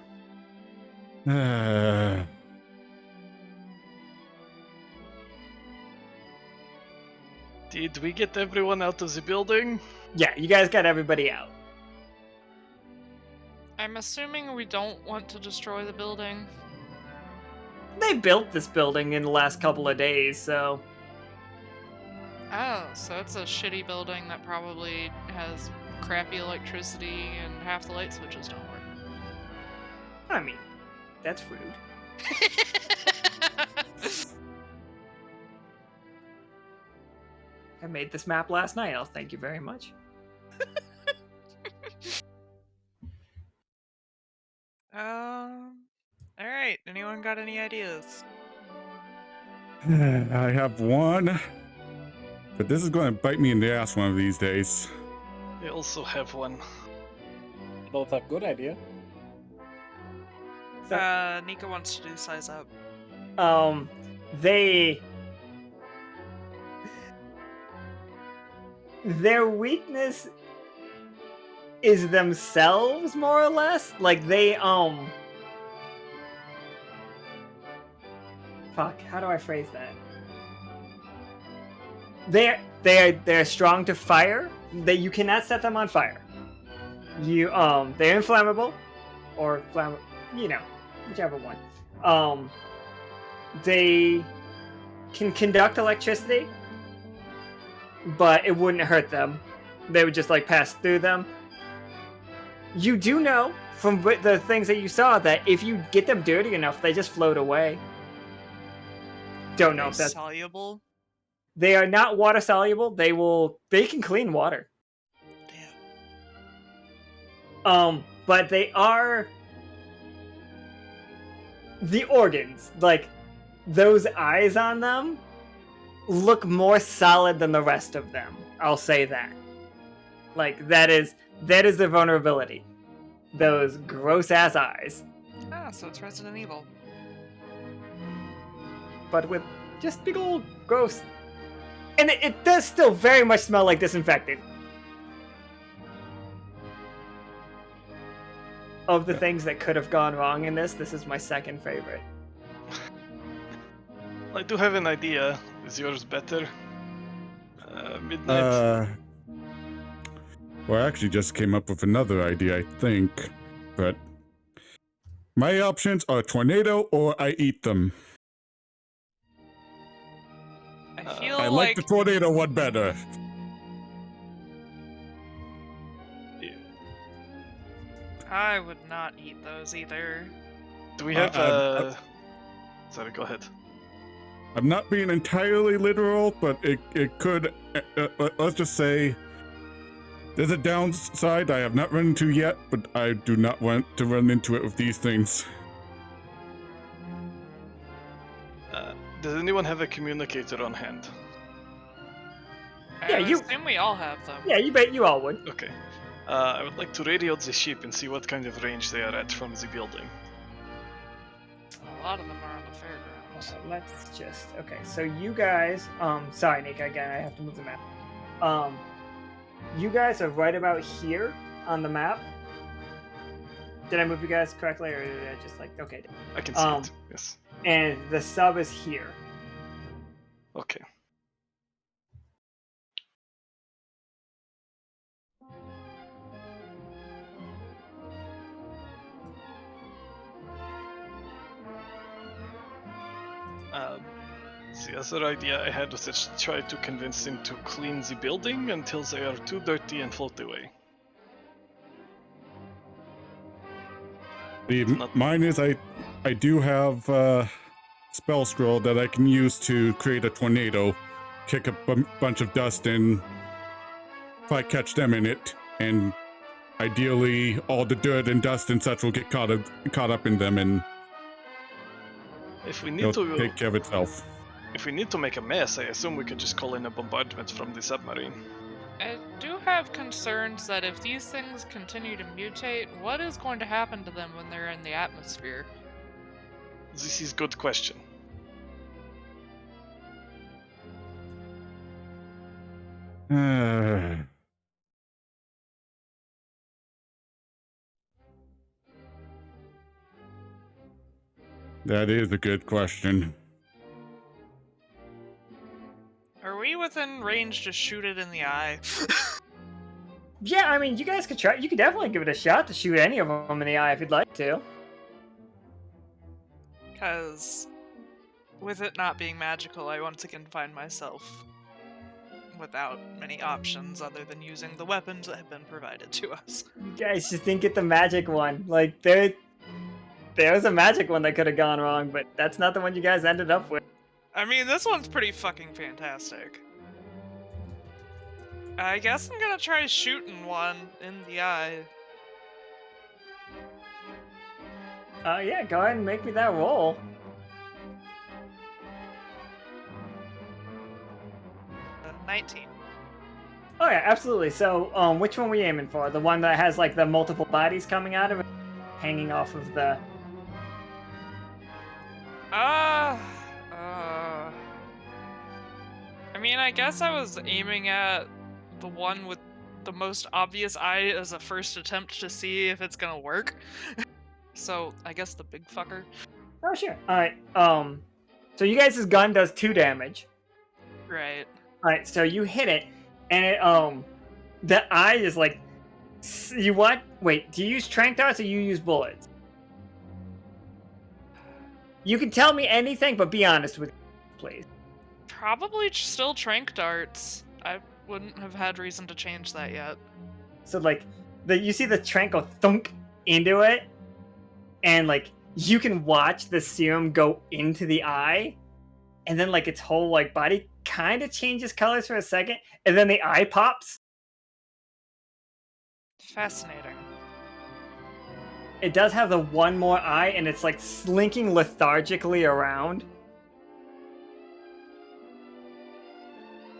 Did we get everyone out of the building? Yeah, you guys got everybody out. I'm assuming we don't want to destroy the building. They built this building in the last couple of days, so... Oh, so it's a shitty building that probably has crappy electricity and half the light switches don't work. I mean, that's rude. I made this map last night. I'll thank you very much. Alright, anyone got any ideas? I have one, but this is going to bite me in the ass one of these days. I also have one. Both have good idea. So, Nika wants to do size up. Their weakness is themselves, more or less. Like, fuck, how do I phrase that? They're strong to fire. You cannot set them on fire. They're inflammable, or whichever one. They can conduct electricity, but it wouldn't hurt them. They would just like pass through them. You do know from the things that you saw that if you get them dirty enough, they just float away. Don't know if that's soluble. They are not water soluble. They can clean water. Damn. But they are the organs. Like, those eyes on them look more solid than the rest of them. I'll say that. Like, that is their vulnerability. Those gross ass eyes. Ah, so it's Resident Evil. But with just big old gross. And it does still very much smell like disinfectant. Of the things that could have gone wrong in this is my second favorite. I do have an idea. Is yours better? Midnight? Well, I actually just came up with another idea, I think. But my options are tornado or I eat them. I like the tornado one better. I would not eat those either. Do we have Sorry, go ahead. I'm not being entirely literal, but it could. Let's just say there's a downside I have not run into yet, but I do not want to run into it with these things. Does anyone have a communicator on hand? Yeah, I you- assume we all have them. Yeah, you bet you all would. Okay. I would like to radio the ship and see what kind of range they are at from the building. A lot of them are on the fairgrounds. So let's just so you guys sorry Nick, again I have to move the map. You guys are right about here on the map. Did I move you guys correctly or did I just okay. I can see it, yes. And the sub is here. Okay. The other idea I had was to try to convince them to clean the building until they are too dirty and float away. Mine is I do have a spell scroll that I can use to create a tornado, kick a bunch of dust and if I catch them in it, and ideally all the dirt and dust and such will get caught up in them and if we need it'll to take care of itself. If we need to make a mess, I assume we could just call in a bombardment from the submarine. I do have concerns that if these things continue to mutate, what is going to happen to them when they're in the atmosphere? This is a good question. That is a good question. Are we within range to shoot it in the eye? Yeah, I mean you guys could try. You could definitely give it a shot to shoot any of them in the eye if you'd like to. Because with it not being magical, I once again find myself without many options other than using the weapons that have been provided to us. You guys just didn't get the magic one. Like there was a magic one that could have gone wrong, but that's not the one you guys ended up with. I mean, this one's pretty fucking fantastic. I guess I'm gonna try shooting one in the eye. Yeah, go ahead and make me that roll. 19. Oh yeah, absolutely. So, which one are we aiming for? The one that has like the multiple bodies coming out of it, hanging off of the. I mean, I guess I was aiming at the one with the most obvious eye as a first attempt to see if it's gonna work. So, I guess the big fucker. Oh sure. All right. So you guys' gun does 2 damage. Right. All right. So you hit it, and it the eye is like. You want? Wait. Do you use tranq darts or you use bullets? You can tell me anything, but be honest with me, please. Probably still tranq darts. I wouldn't have had reason to change that yet. So like, you see the tranq go thunk into it, and like you can watch the serum go into the eye, and then like its whole like body kind of changes colors for a second, and then the eye pops. Fascinating. It does have the one more eye, and it's like slinking lethargically around.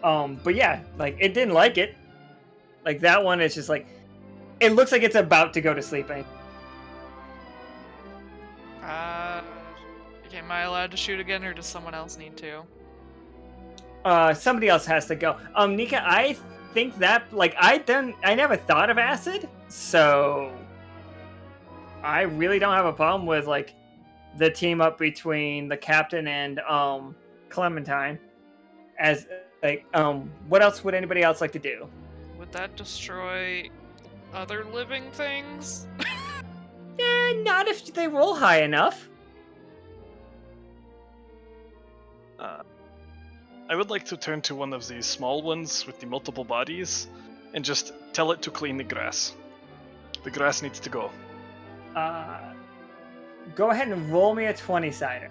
But yeah, like it didn't like it. Like that one is just like, it looks like it's about to go to sleep. Okay, am I allowed to shoot again, or does someone else need to? Somebody else has to go. Nika, I think that like I never thought of acid, so I really don't have a problem with like the team up between the captain and Clementine. As like what else would anybody else like to do? Would that destroy other living things? Not if they roll high enough. I would like to turn to one of the small ones with the multiple bodies and just tell it to clean the grass. The grass needs to go. Go ahead and roll me a 20-sider.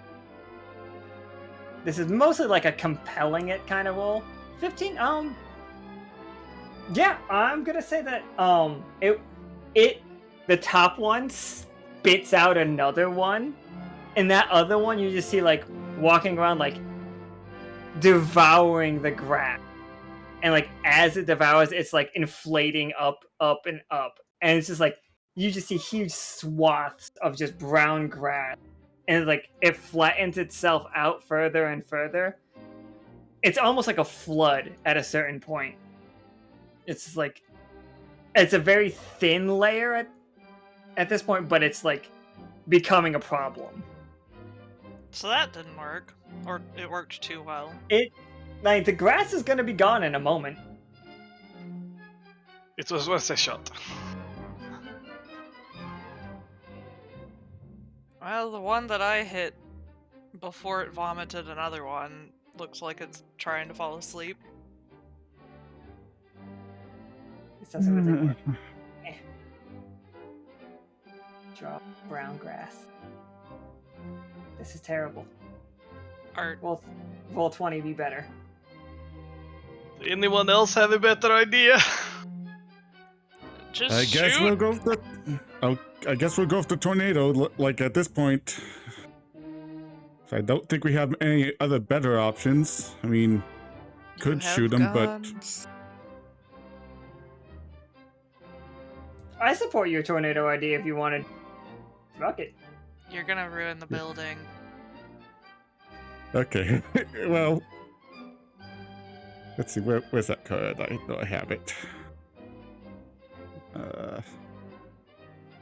This is mostly like a compelling it kind of roll. 15, yeah, I'm gonna say that, the top one spits out another one, and that other one you just see like walking around like devouring the grass. And like as it devours, it's like inflating up, and up. And it's just like you just see huge swaths of just brown grass. And like it flattens itself out further and further. It's almost like a flood at a certain point. It's like it's a very thin layer at this point, but it's like becoming a problem. So that didn't work, or it worked too well. Like the grass is gonna be gone in a moment. It was worth a shot. Well, the one that I hit before it vomited another one looks like it's trying to fall asleep. This doesn't really work. Drop brown grass. This is terrible. Art. Roll 20 be better. Anyone else have a better idea? Just I guess shoot. we'll go with I guess we'll go with the tornado. Like at this point, I don't think we have any other better options. I mean, could shoot them, but I support your tornado idea if you wanted. Fuck it. You're gonna ruin the building. okay. Well, let's see. Where's that card? I know I have it.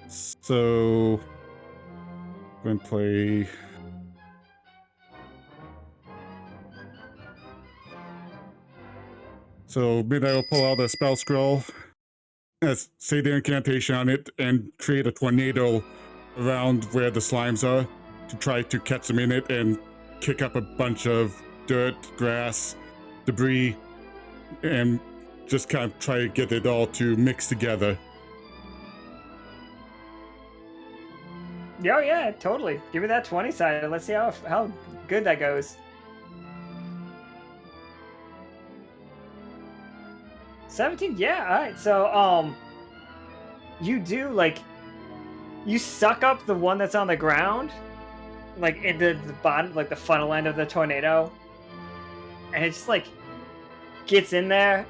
So I'm going to play. So Midnight will pull out a spell scroll, say the incantation on it, and create a tornado around where the slimes are to try to catch them in it and kick up a bunch of dirt, grass, debris, and just kind of try to get it all to mix together. Oh yeah, totally. Give me that 20 sided. Let's see how good that goes. 17, yeah, alright. So you do like you suck up the one that's on the ground, like into the bottom, like the funnel end of the tornado. And it just like gets in there.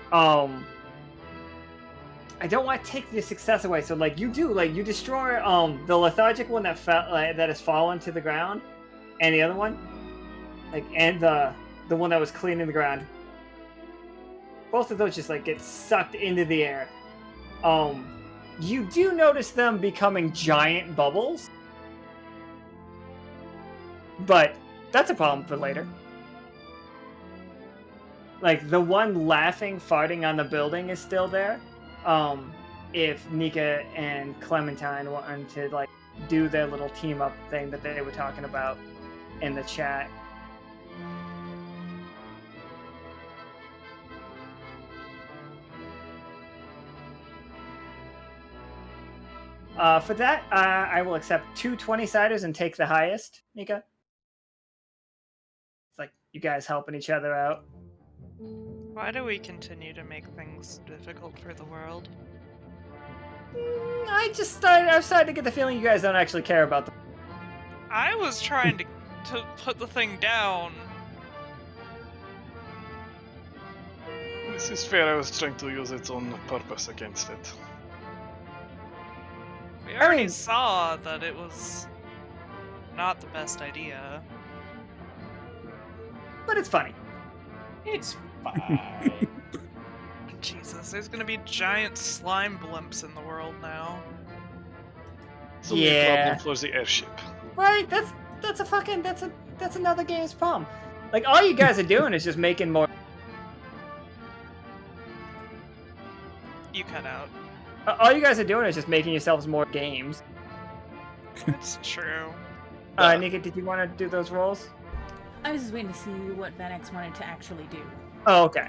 I don't want to take the success away, so like you destroy the lethargic one that that has fallen to the ground, and the other one, like, and the one that was cleaning the ground. Both of those just like get sucked into the air. You do notice them becoming giant bubbles, but that's a problem for later. Like the one laughing, farting on the building is still there. If Nika and Clementine wanted to like do their little team up thing that they were talking about in the chat. For that, I will accept 2 20-siders and take the highest, Nika. It's like you guys helping each other out. Why do we continue to make things difficult for the world? I've started to get the feeling you guys don't actually care about them. I was trying to put the thing down. This is fair. I was trying to use it on purpose against it. We already saw that it was not the best idea. But it's funny. It's fine. Jesus, there's gonna be giant slime blimps in the world now. It's only a problem for the airship. Right? That's another game's problem. Like all you guys are doing is just making more. You cut out. All you guys are doing is just making yourselves more games. It's true. Nika, did you want to do those rolls? I was just waiting to see what Van X wanted to actually do. Oh, okay.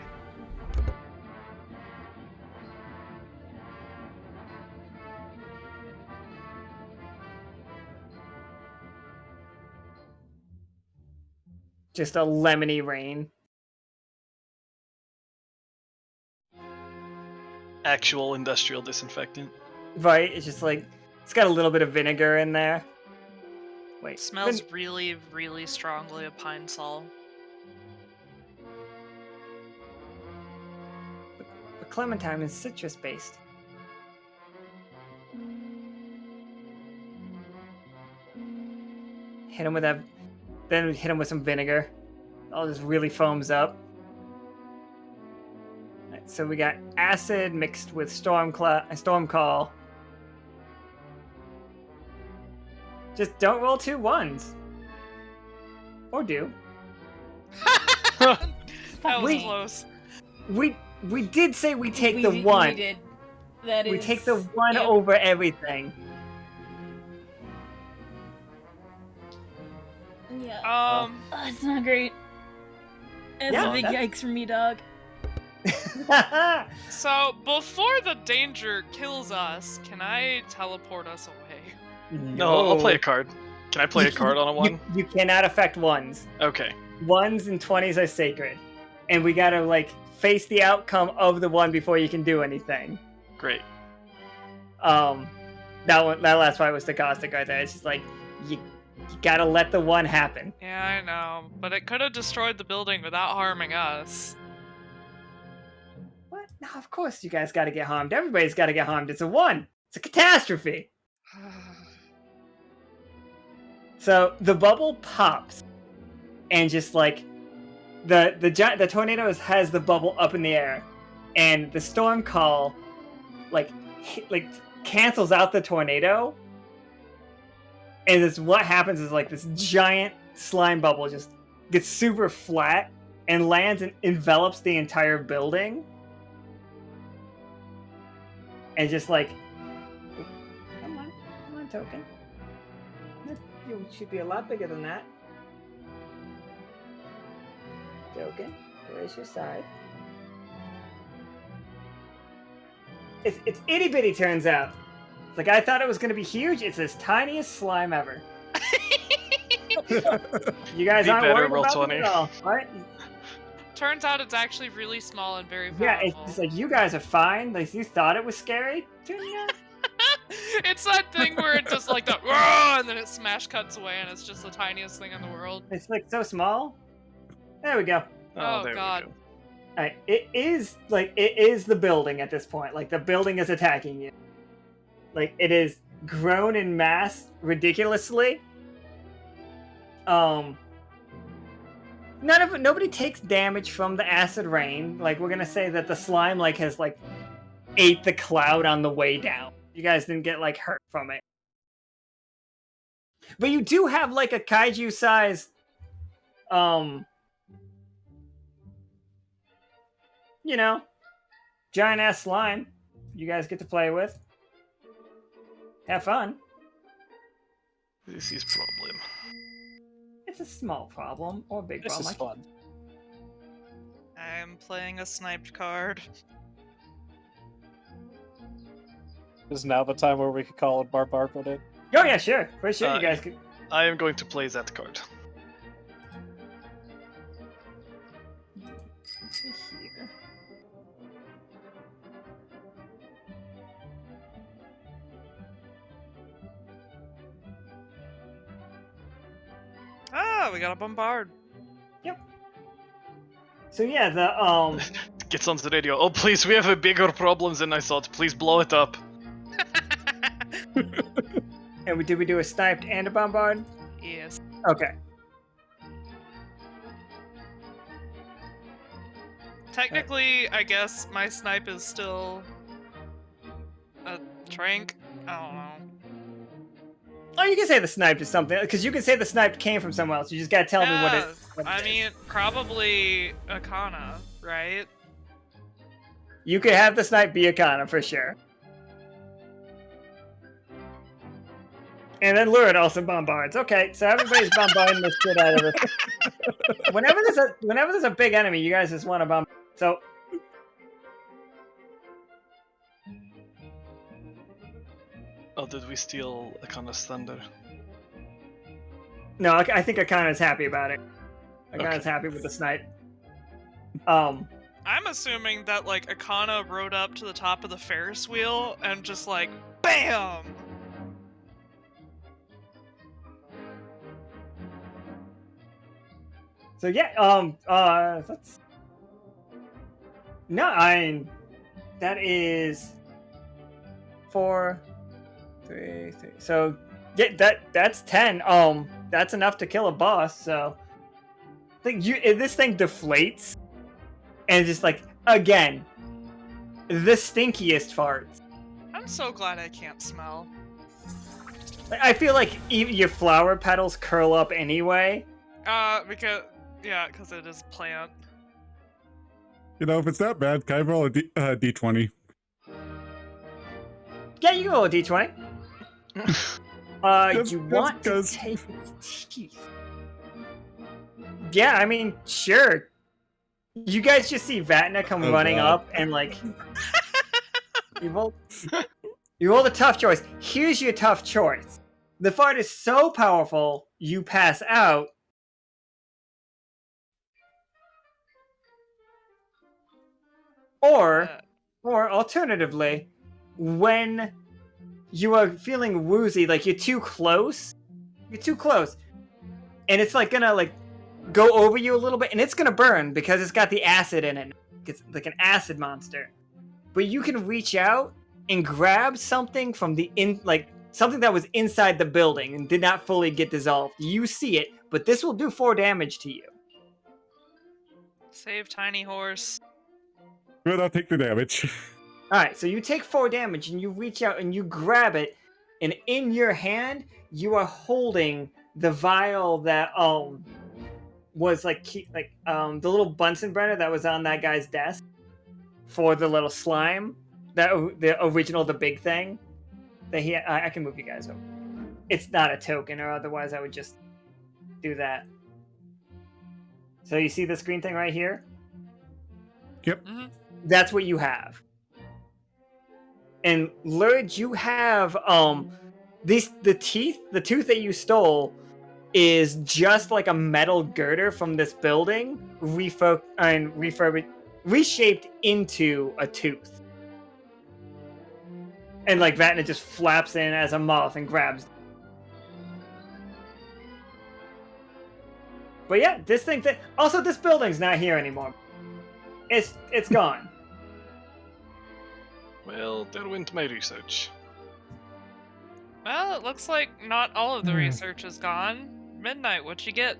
Just a lemony rain. Actual industrial disinfectant. Right? It's just like, it's got a little bit of vinegar in there. Wait. Smells really, really strongly of pine sol. But clementine is citrus based. Hit him with that. Then hit him with some vinegar. All just really foams up. Right, so we got acid mixed with storm call. Just don't roll 2 1s. Or do. That was close. We did say we take the 1. We did. That is. We take the 1 yep. over everything. Yeah. Oh, it's not great. It's Yeah, a big yikes for me, dog. So, before the danger kills us, can I teleport us away? No, I'll play a card. Can I play a card on a 1? You cannot affect 1s. Okay. 1s and 20s are sacred. And we gotta, like, face the outcome of the 1 before you can do anything. Great. That last part was stochastic right there. It's just like, you gotta let the 1 happen. Yeah, I know. But it could have destroyed the building without harming us. What? No, of course you guys gotta get harmed. Everybody's gotta get harmed. It's a 1. It's a catastrophe. So the bubble pops, and just like the tornado has the bubble up in the air, and the storm call like cancels out the tornado, and it's what happens is like this giant slime bubble just gets super flat and lands and envelops the entire building, and just like, come on, token. You should be a lot bigger than that. Token, where's your side? It's itty bitty, turns out. It's like I thought it was gonna be huge. It's this tiniest slime ever. You guys Be aren't better, worried roll about 20. it at all, right? Turns out it's actually really small and very Yeah, powerful. it's like you guys are fine. Like you thought it was scary. It's that thing where it just like the and then it smash cuts away and it's just the tiniest thing in the world. It's like so small. There we go. Oh, there God. we go. Alright, it is the building at this point. Like the building is attacking you. Like it is grown in mass ridiculously. Nobody takes damage from the acid rain. Like we're gonna say that the slime like has like ate the cloud on the way down. You guys didn't get like hurt from it. But you do have like a kaiju sized you know, giant ass slime you guys get to play with. Have fun. This is problem. It's a small problem or a big This problem. is fun. I'm playing a sniped card. Is now the time where we could call it Barbarpin in? Oh yeah, sure. For sure you guys could. I am going to play that card. Let's see here. Ah, we got a bombard. So yeah, the Gets on the radio. Oh, please, we have a bigger problem than I thought. Please blow it up. and did we do a sniped and a bombard? Yes. Okay. Technically, I guess my snipe is still a trank. I don't know. Oh, you can say the sniped is something, because you can say the sniped came from somewhere else. You just gotta tell me what it. I mean, probably Akana, right? You could have the snipe be Akana for sure. And then Lurid also bombards. Okay, so everybody's bombarding the shit out of it. Whenever there's a big enemy, you guys just want to bombard. So. Oh, did we steal Akana's thunder? No, I think Akana's happy about it. Akana's Okay. happy with the snipe. I'm assuming that like Akana rode up to the top of the Ferris wheel and just like BAM! So yeah, that's no, that is 4, 3, 3. So yeah, that's 10. That's enough to kill a boss. So I think this thing deflates and just like again the stinkiest farts. I'm so glad I can't smell. I feel like even your flower petals curl up anyway. Because it is plant. You know, if it's that bad, can I roll a D20? Yeah, you can roll a D20. You want to because- take its teeth? Yeah, I mean, sure. You guys just see Vatna come running God. up and like you rolled a tough choice. Here's your tough choice. The fart is so powerful you pass out. Or alternatively, when you are feeling woozy, like you're too close, and it's like gonna like go over you a little bit, and it's gonna burn because it's got the acid in it. It's like an acid monster. But you can reach out and grab something from something that was inside the building and did not fully get dissolved. You see it, but this will do 4 damage to you. Save tiny horse. Good, I'll take the damage. Alright, so you take 4 damage and you reach out and you grab it, and in your hand you are holding the vial that was the little Bunsen burner that was on that guy's desk for the little slime, the original, the big thing that he. I can move you guys over. It's not a token, or otherwise I would just do that. So you see this green thing right here? Yep. Mm-hmm. That's what you have. And Lurge, you have the tooth that you stole is just like a metal girder from this building, reshaped into a tooth. And like Vatna just flaps in as a moth and grabs. But yeah, this thing. Also, this building's not here anymore. It's gone. Well, there went my research. Well, it looks like not all of the research is gone. Midnight, what'd you get?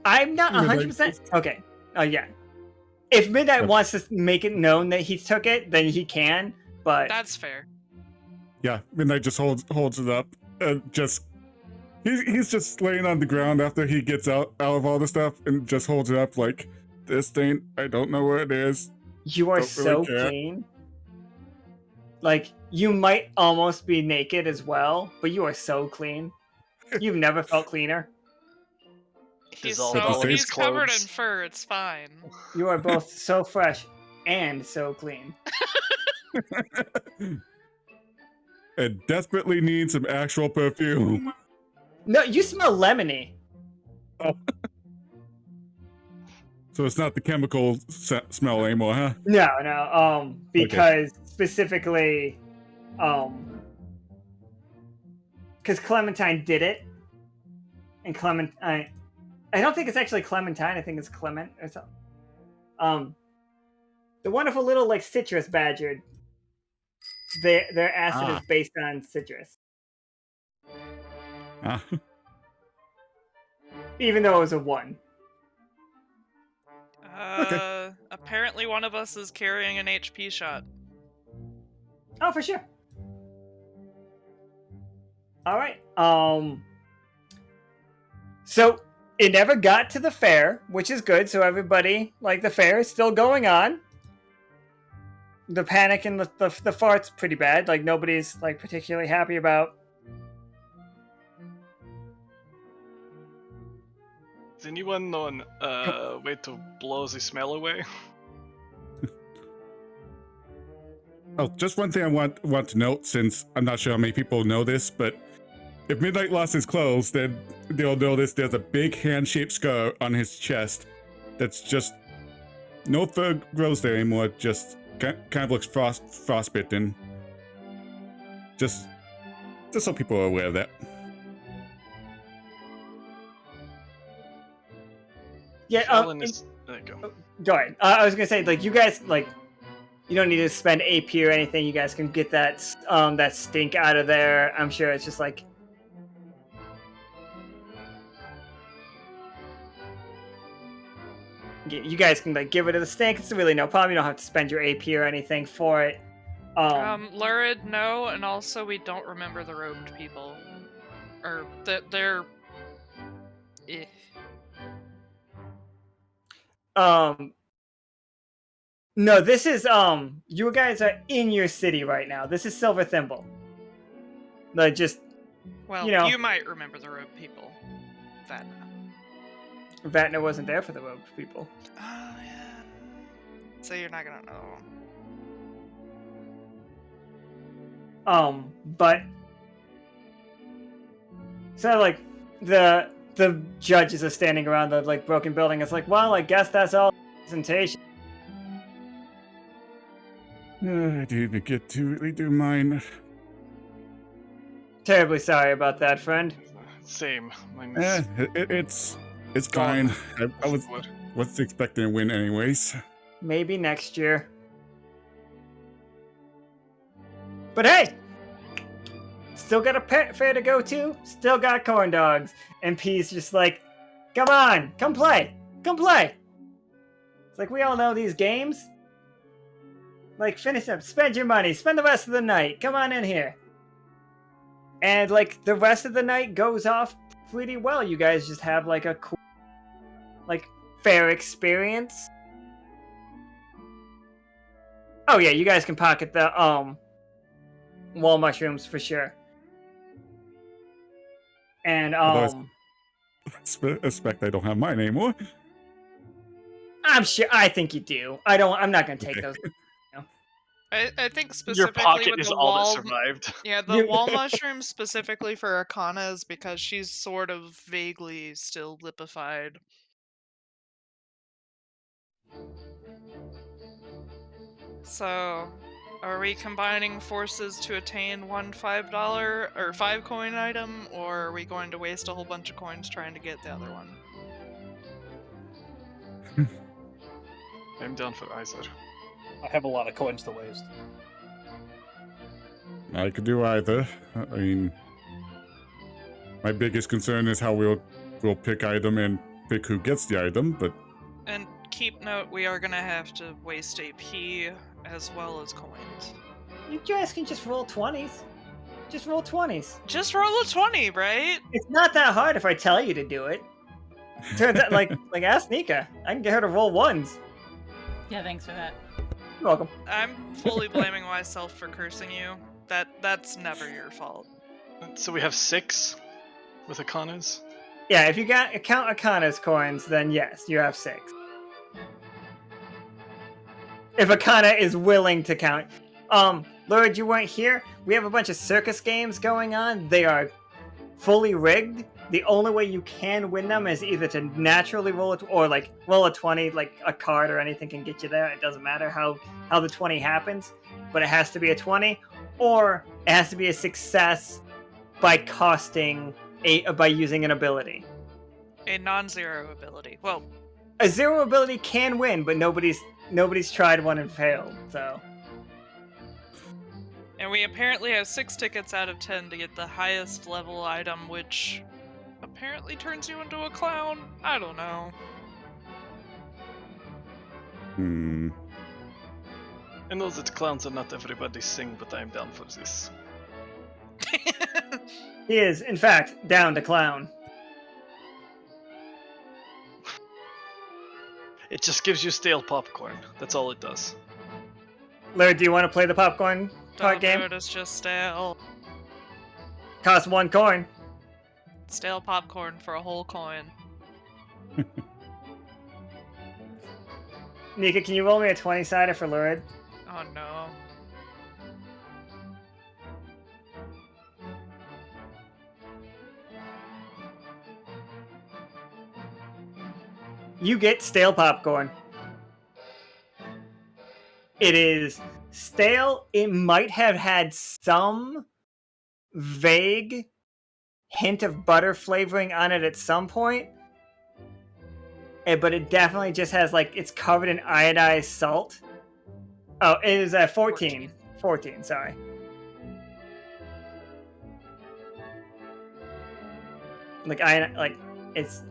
I'm not 100%. Okay. Oh yeah. If Midnight wants to make it known that he took it, then he can. But That's fair. Yeah, Midnight just holds it up. He's just laying on the ground after he gets out of all the stuff and just holds it up like, this thing, I don't know where it is. you are so clean. Like, you might almost be naked as well, but you are so clean. You've never felt cleaner. He's Dissolved all of his covered in clothes. fur, it's fine. You are both so fresh and so clean. It desperately needs some actual perfume. No, you smell lemony. Oh. So it's not the chemical smell anymore, huh? No, because specifically, because Clementine did it, and Clementine, I don't think it's actually Clementine, I think it's Clement or something. The wonderful little, like, citrus badger, their acid is based on citrus. Even though it was a 1. Apparently one of us is carrying an HP shot. Oh, for sure. All right. So it never got to the fair, which is good. So everybody, like, the fair is still going on. The panic and the fart's pretty bad. Like, nobody's, like, particularly happy about. Does anyone know a way to blow the smell away? Oh, just one thing I want to note, since I'm not sure how many people know this, but if Midnight lost his clothes, then they'll notice there's a big hand-shaped scar on his chest that's just no fur grows there anymore. Just kind of looks frostbitten. Just so people are aware of that. Yeah. Alan is. There you go. Go ahead. I was gonna say, like, you guys, like, you don't need to spend AP or anything. You guys can get that stink out of there. I'm sure it's just like. You guys can like get rid of the stink. It's really no problem. You don't have to spend your AP or anything for it. Lurid, no, and also we don't remember the robed people, or that they're. No, this is you guys are in your city right now. This is Silver Thimble. Like just. Well, you know, you might remember the robed people. Vatna wasn't there for the robed people. Oh yeah. So you're not gonna know. But so like the judges are standing around the like broken building. It's like, well, I guess that's all presentation. I didn't even get to really do mine. Terribly sorry about that, friend. Same. Mine is... It's fine. I was expecting a win anyways. Maybe next year. But hey! Still got a fair to go to. Still got corn dogs. And P's just like, come on, come play. Come play. It's like, we all know these games. Like, finish up. Spend your money. Spend the rest of the night. Come on in here. And, like, the rest of the night goes off pretty well. You guys just have, like, a cool, like, fair experience. Oh, yeah, you guys can pocket the, wall mushrooms for sure. And, I expect I don't have mine anymore. I'm sure, I think you do. I'm not gonna take those. I think specifically your pocket with is the all wall, that survived. Yeah, the wall mushroom specifically for Arcana is because she's sort of vaguely still lipified. So, are we combining forces to attain one $5 or 5 coin item, or are we going to waste a whole bunch of coins trying to get the other one? I'm down for either. I have a lot of coins to waste. I could do either. I mean, my biggest concern is how we'll pick item and pick who gets the item, but... And keep note, we are going to have to waste AP as well as coins. You guys can just roll 20s. Just roll 20s. Just roll a 20, right? It's not that hard if I tell you to do it. Turns out, like ask Nika. I can get her to roll 1s. Yeah, thanks for that. You're welcome. I'm fully blaming myself for cursing you. That's never your fault. So we have 6 with Arcanas. Yeah, if you count Akana's coins, then yes, you have 6. If Akana is willing to count. Lord, you weren't here. We have a bunch of circus games going on. They are fully rigged. The only way you can win them is either to naturally roll it or like roll a 20, like a card or anything can get you there. It doesn't matter how the 20 happens, but it has to be a 20, or it has to be a success by by using an ability. A non-zero ability. Well, a 0 ability can win, but nobody's tried one and failed. So. And we apparently have 6 tickets out of 10 to get the highest level item, which apparently turns you into a clown. I don't know. I know that clowns are not everybody's thing, but I'm down for this. He is, in fact, down to clown. It just gives you stale popcorn. That's all it does. Larry, do you want to play the popcorn card game? Don't do it, it's just stale. Costs 1 coin. Stale popcorn for a whole coin. Nika, can you roll me a 20-sider for Lurid? Oh no. You get stale popcorn. It is stale. It might have had some vague hint of butter flavoring on it at some point, but it definitely just has like it's covered in iodized salt. Oh, it is 14. 14, sorry. Like it's.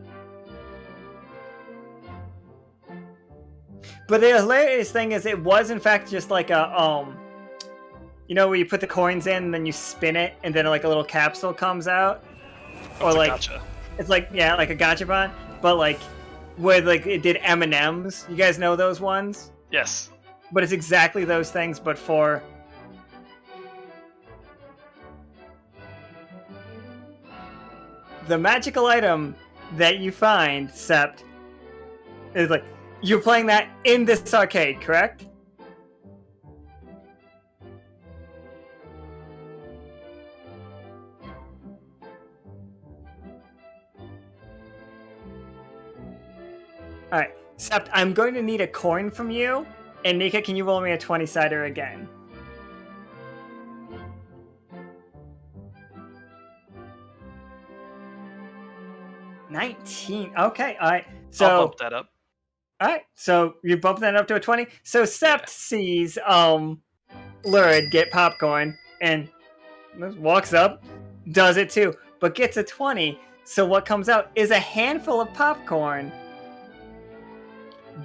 But the hilarious thing is, it was in fact just like a you know, where you put the coins in and then you spin it and then like a little capsule comes out, or like Gotcha. it's like like a gachapon, but like where like it did M&Ms. You guys know those ones? Yes. But it's exactly those things, but for the magical item that you find, Sept, is like you're playing that in this arcade, correct? Alright, Sept, I'm going to need a coin from you. And Nika, can you roll me a 20-sider again? $19. Okay, alright. So I'll bump that up. Alright, so you bump that up to a 20. So Sept sees Lurid get popcorn and walks up, does it too, but gets a 20. So what comes out is a handful of popcorn.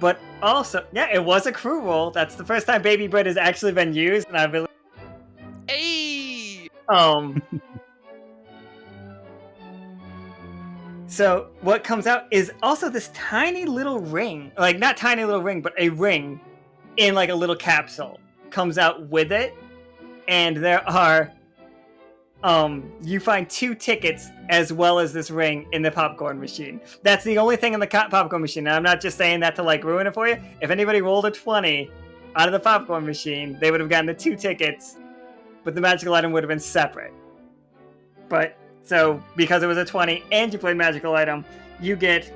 But also, yeah, it was a crew roll. That's the first time baby bread has actually been used, and I really. Hey! So what comes out is also this tiny little ring, like not tiny little ring, but a ring in like a little capsule comes out with it, and there are you find 2 tickets as well as this ring in the popcorn machine. That's the only thing in the popcorn machine. And I'm not just saying that to like ruin it for you. If anybody rolled a 20 out of the popcorn machine, they would have gotten the 2 tickets, but the magical item would have been separate. But so because it was a 20 and you played magical item, you get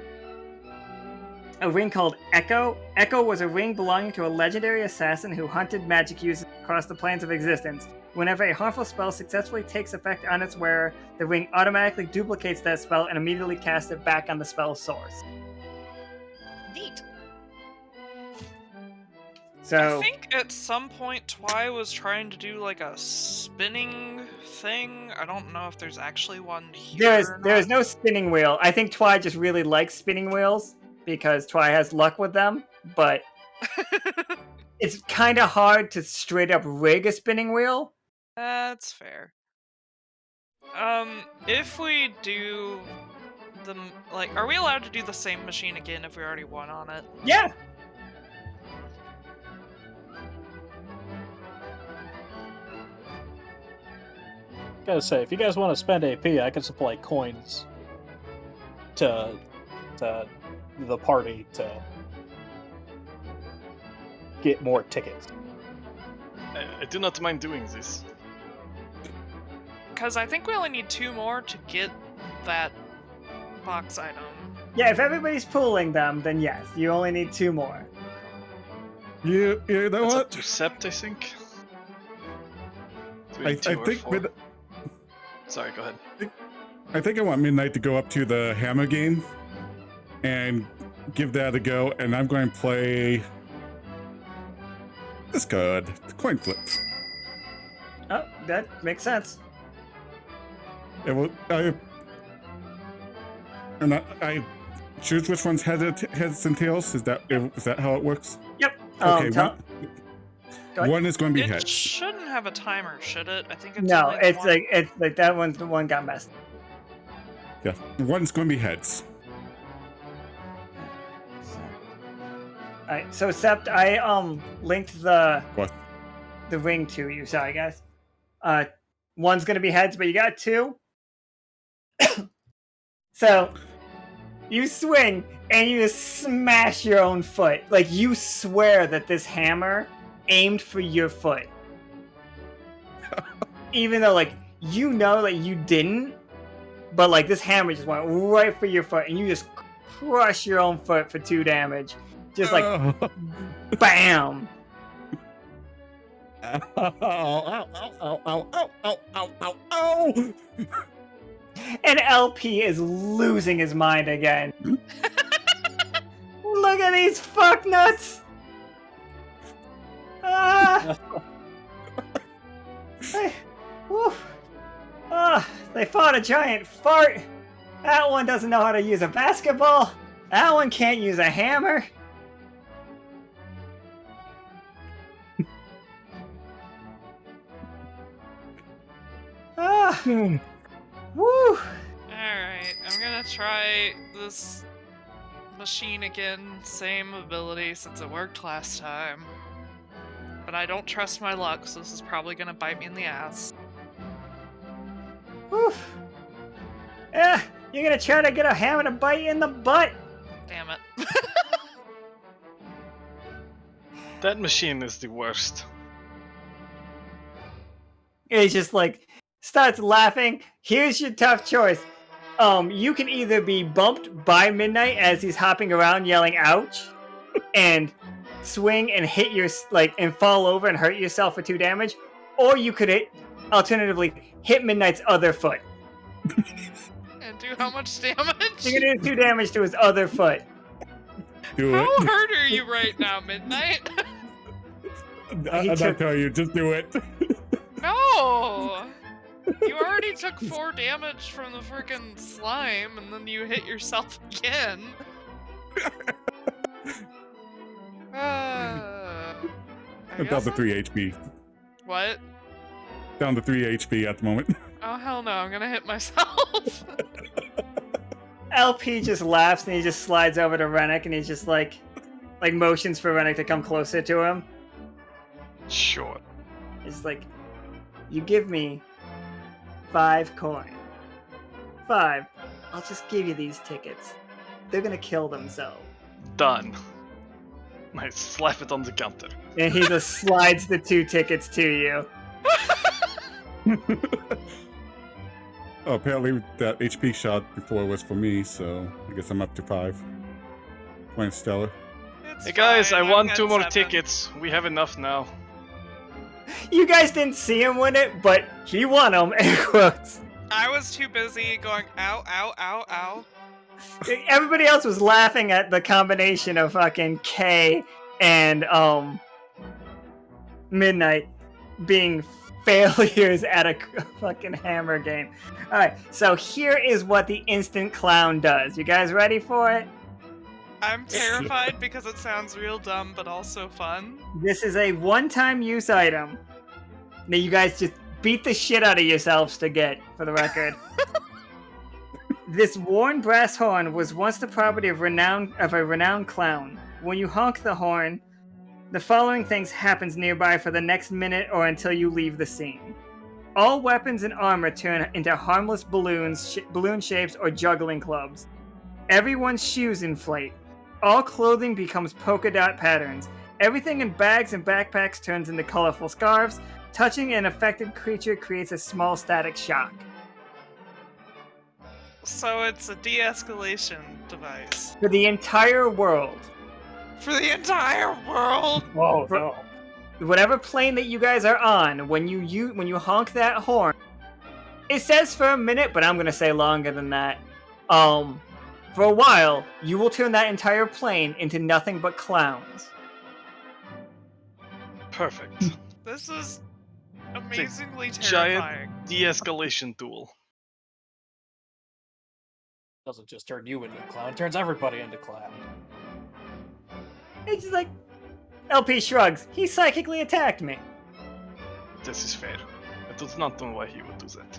a ring called Echo. Echo was a ring belonging to a legendary assassin who hunted magic users across the planes of existence. Whenever a harmful spell successfully takes effect on its wearer, the ring automatically duplicates that spell and immediately casts it back on the spell's source. Neat. So I think at some point Twy was trying to do like a spinning thing. I don't know if there's actually one here. There's no spinning wheel. I think Twy just really likes spinning wheels because Twy has luck with them, but it's kind of hard to straight up rig a spinning wheel. That's fair. If we do the are we allowed to do the same machine again if we already won on it? Yeah. Gotta say, if you guys want to spend AP, I can supply coins to the party to get more tickets. I do not mind doing this. Because I think we only need 2 more to get that box item. Yeah, if everybody's pooling them, then yes, you only need 2 more. You know That's what? up to Sept, I think. I think Sorry, go ahead. I think I want Midnight to go up to the hammer game and give that a go, and I'm going to play this card, the coin flip. Oh, that makes sense. I choose which one's heads and tails. Is that how it works? Yep. Okay. One is going to be It heads. shouldn't have a timer, should it? I think it's No, only it's one. like that one's the one got messed. Yeah, one's going to be heads. Alright, so Sept, I linked the What? the ring to you. Sorry, guys. One's gonna be heads, but you got 2. So you swing and you just smash your own foot. Like you swear that this hammer aimed for your foot. Even though like you know that you didn't, but like this hammer just went right for your foot and you just crush your own foot for 2 damage. Just like bam. And LP is losing his mind again. Look at these fucknuts! Ah! They fought a giant fart. That one doesn't know how to use a basketball. That one can't use a hammer. Woo! Alright, I'm gonna try this machine again. Same ability since it worked last time. But I don't trust my luck, so this is probably gonna bite me in the ass. Woof. Yeah, you're gonna try to get a hammer to bite you in the butt. Damn it. That machine is the worst. He's just like, starts laughing. Here's your tough choice. You can either be bumped by Midnight as he's hopping around yelling ouch, and swing and hit your, and fall over and hurt yourself for 2 damage, or you could alternatively hit Midnight's other foot. And do how much damage? You're gonna do 2 damage to his other foot. Do How it. hurt are you right now, Midnight? I'm not telling you, just do it. No! You already took 4 damage from the freaking slime, and then you hit yourself again. I'm down to 3 HP. What? Down to 3 HP at the moment. Oh, hell no, I'm gonna hit myself. LP just laughs and he just slides over to Rennick and he's just like motions for Rennick to come closer to him. Sure. It's like, you give me 5 coin. 5. I'll just give you these tickets. They're gonna kill themselves. Done. I slap it on the counter. And he just slides the 2 tickets to you. Oh, apparently that HP shot before was for me, so I guess I'm up to 5. Playing Stellar. Hey guys, fine, I won I've 2 got more 7. tickets. We have enough now. You guys didn't see him win it, but he won them, air quotes. I was too busy going ow, ow, ow, ow. Everybody else was laughing at the combination of fucking K and Midnight being failures at a fucking hammer game. Alright, so here is what the instant clown does. You guys ready for it? I'm terrified because it sounds real dumb, but also fun. This is a one-time use item that you guys just beat the shit out of yourselves to get, for the record. This worn brass horn was once the property of a renowned clown. When you honk the horn, the following things happens nearby for the next minute or until you leave the scene. All weapons and armor turn into harmless balloons, balloon shapes, or juggling clubs. Everyone's shoes inflate. All clothing becomes polka dot patterns. Everything in bags and backpacks turns into colorful scarves. Touching an affected creature creates a small static shock. So it's a de-escalation device. For the entire world. For the entire world? Whoa, no. Whatever plane that you guys are on, when you honk that horn, it says for a minute, but I'm gonna say longer than that. For a while, you will turn that entire plane into nothing but clowns. Perfect. This is amazingly Giant terrifying. de-escalation tool. Doesn't just turn you into a clown, it turns everybody into clown. It's just like, LP shrugs. He psychically attacked me. This is fair. I do not know why he would do that.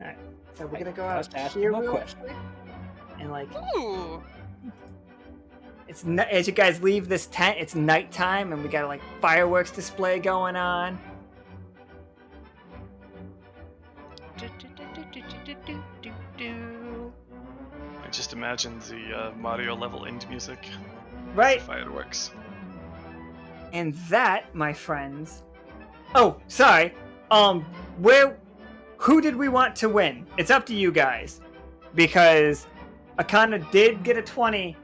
Alright, so we're gonna go Just out ask here him a real question. quick. And Ooh. as you guys leave this tent, it's nighttime and we got a fireworks display going on. I just imagine the Mario level end music. Right? Fireworks. And that, my friends. Oh, sorry. Who did we want to win? It's up to you guys. Because Akana did get a 20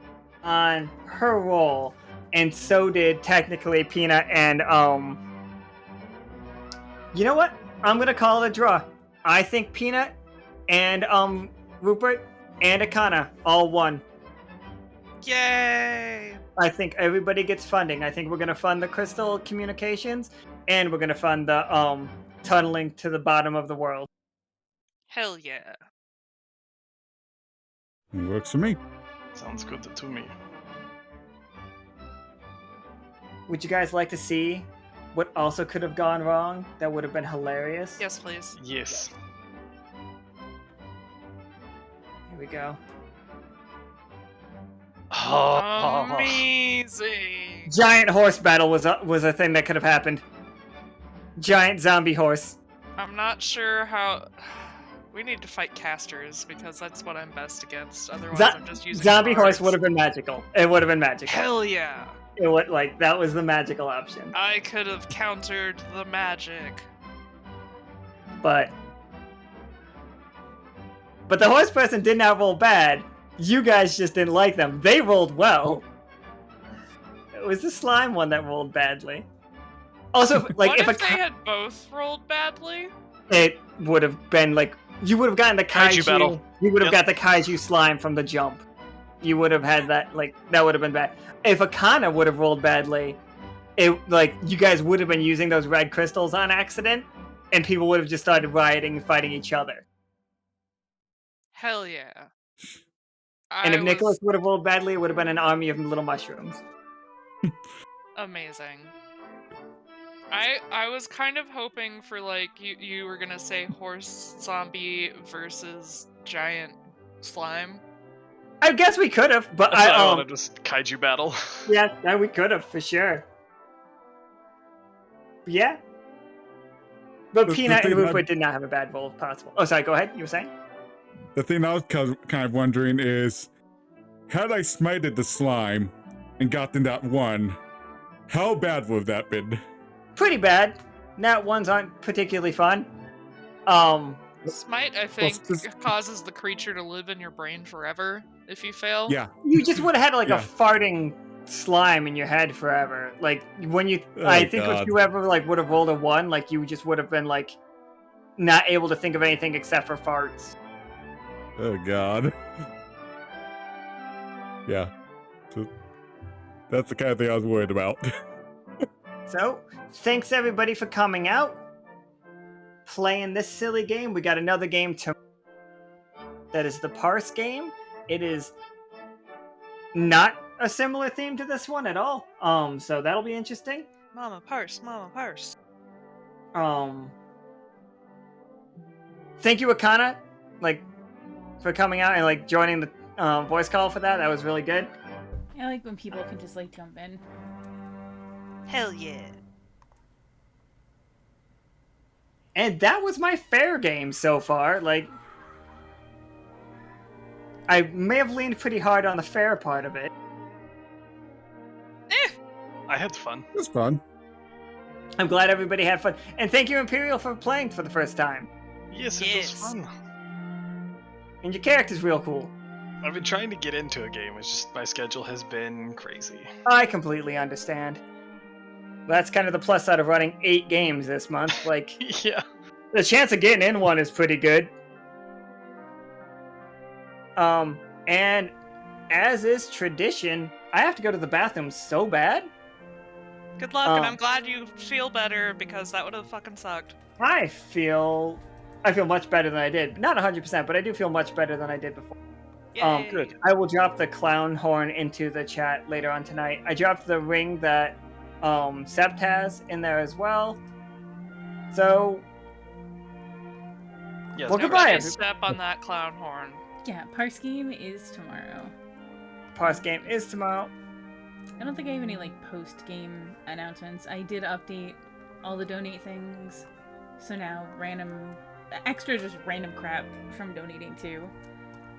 on her roll, and so did technically Peanut and you know what? I'm gonna call it a draw. I think Peanut and Rupert and Akana all won. Yay! I think everybody gets funding. I think we're gonna fund the crystal communications, and we're gonna fund the tunneling to the bottom of the world. Hell yeah. It works for me. Sounds good to me. Would you guys like to see what also could have gone wrong? That would have been hilarious. Yes, please. Yes. Here we go. Oh, Amazing. Giant horse battle was a thing that could have happened. Giant zombie horse. I'm not sure how. We need to fight casters because that's what I'm best against. Otherwise, I'm just using Zombie horse cards. would have been magical. It would have been magical. Hell yeah! It would that was the magical option. I could have countered the magic. But the horse person did not roll bad. You guys just didn't like them. They rolled well. It was the slime one that rolled badly. Also, What if if they had both rolled badly? it would have been you would have gotten the Kaiju battle. You would have Yep. got the kaiju slime from the jump. You would have had that that would have been bad. If Akana would have rolled badly, it you guys would have been using those red crystals on accident, and people would have just started rioting and fighting each other. Hell yeah. And if Nicholas would have rolled badly, it would have been an army of little mushrooms. Amazing. I was kind of hoping for you were gonna say horse zombie versus giant slime. I guess we could have, but That's what I wanted, just kaiju battle. yeah, we could have for sure. Yeah. But The Peanut and thing Rupert did not have a bad roll if possible. Oh, sorry, go ahead. You were saying? The thing I was kind of wondering is, had I smited the slime and gotten that one, how bad would that been? Pretty bad. Nat ones aren't particularly fun. Smite, I think, this- causes the creature to live in your brain forever if you fail. Yeah. You just would have had Yeah. a farting slime in your head forever. When you, Oh, I think God. if you ever would have rolled a 1, you just would have been not able to think of anything except for farts. Oh God. Yeah. So that's the kind of thing I was worried about. So, thanks everybody for coming out, playing this silly game. We got another game tomorrow. That is the Parse game. It is not a similar theme to this one at all. So that'll be interesting. Mama parse, mama parse. Thank you, Akana, for coming out and joining the voice call for that. That was really good. I like when people can just jump in. Hell yeah. And that was my fair game so far. I may have leaned pretty hard on the fair part of it. I had fun. It was fun. I'm glad everybody had fun. And thank you, Imperial, for playing for the first time. Yes, it Yes. was fun. And your character's real cool. I've been trying to get into a game, it's just my schedule has been crazy. I completely understand. That's kind of the plus side of running 8 games this month. Yeah. The chance of getting in one is pretty good. And as is tradition, I have to go to the bathroom so bad. Good luck, and I'm glad you feel better because that would have fucking sucked. I feel much better than I did. Not 100%, but I do feel much better than I did before. Yay. Good. I will drop the clown horn into the chat later on tonight. I dropped the ring that Sept has in there as well. So, Yes, well, Nobody goodbye, everybody. step on that clown horn. Yeah, Parse game is tomorrow. Parse game is tomorrow. I don't think I have any post-game announcements. I did update all the donate things, so now extra just random crap from donating too.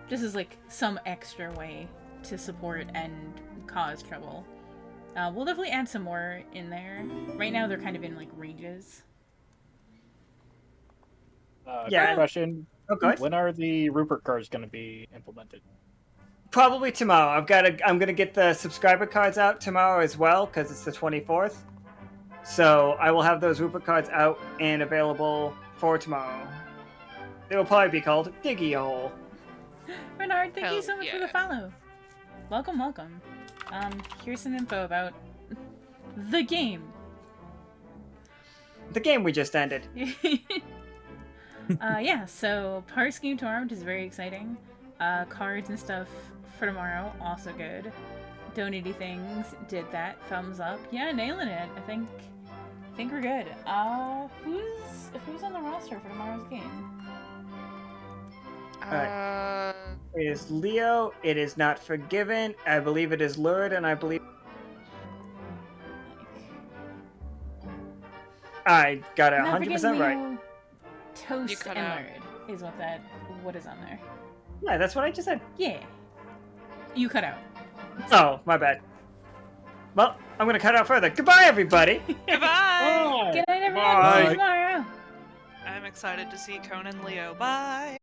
Just as some extra way to support and cause trouble. We'll definitely add some more in there. Right now they're kind of in ranges. Yeah. Question. Oh, good. When are the Rupert cards going to be implemented? Probably tomorrow. I'm gonna get the subscriber cards out tomorrow as well because it's the 24th. So I will have those Rupert cards out and available for tomorrow. They will probably be called Diggy a Hole. Bernard, thank you Hell so much for yeah. the follow. welcome. Here's some info about the game. The game we just ended. Yeah, so parse game tomorrow, which is very exciting. Cards and stuff for tomorrow, also good. Donate things, did that, thumbs up. Yeah, nailing it. I think we're good. Who's on the roster for tomorrow's game? It is Leo. It is Not Forgiven. I believe it is Lurid, and I believe I got it Not 100% right. Leo, Toast You cut and out. Lurid is what is on there. Yeah, that's what I just said. Yeah. You cut out. Oh, my bad. Well, I'm gonna cut out further. Goodbye, everybody. Goodbye. Good night, everyone. Bye. See you tomorrow. I'm excited to see Conan Leo. Bye.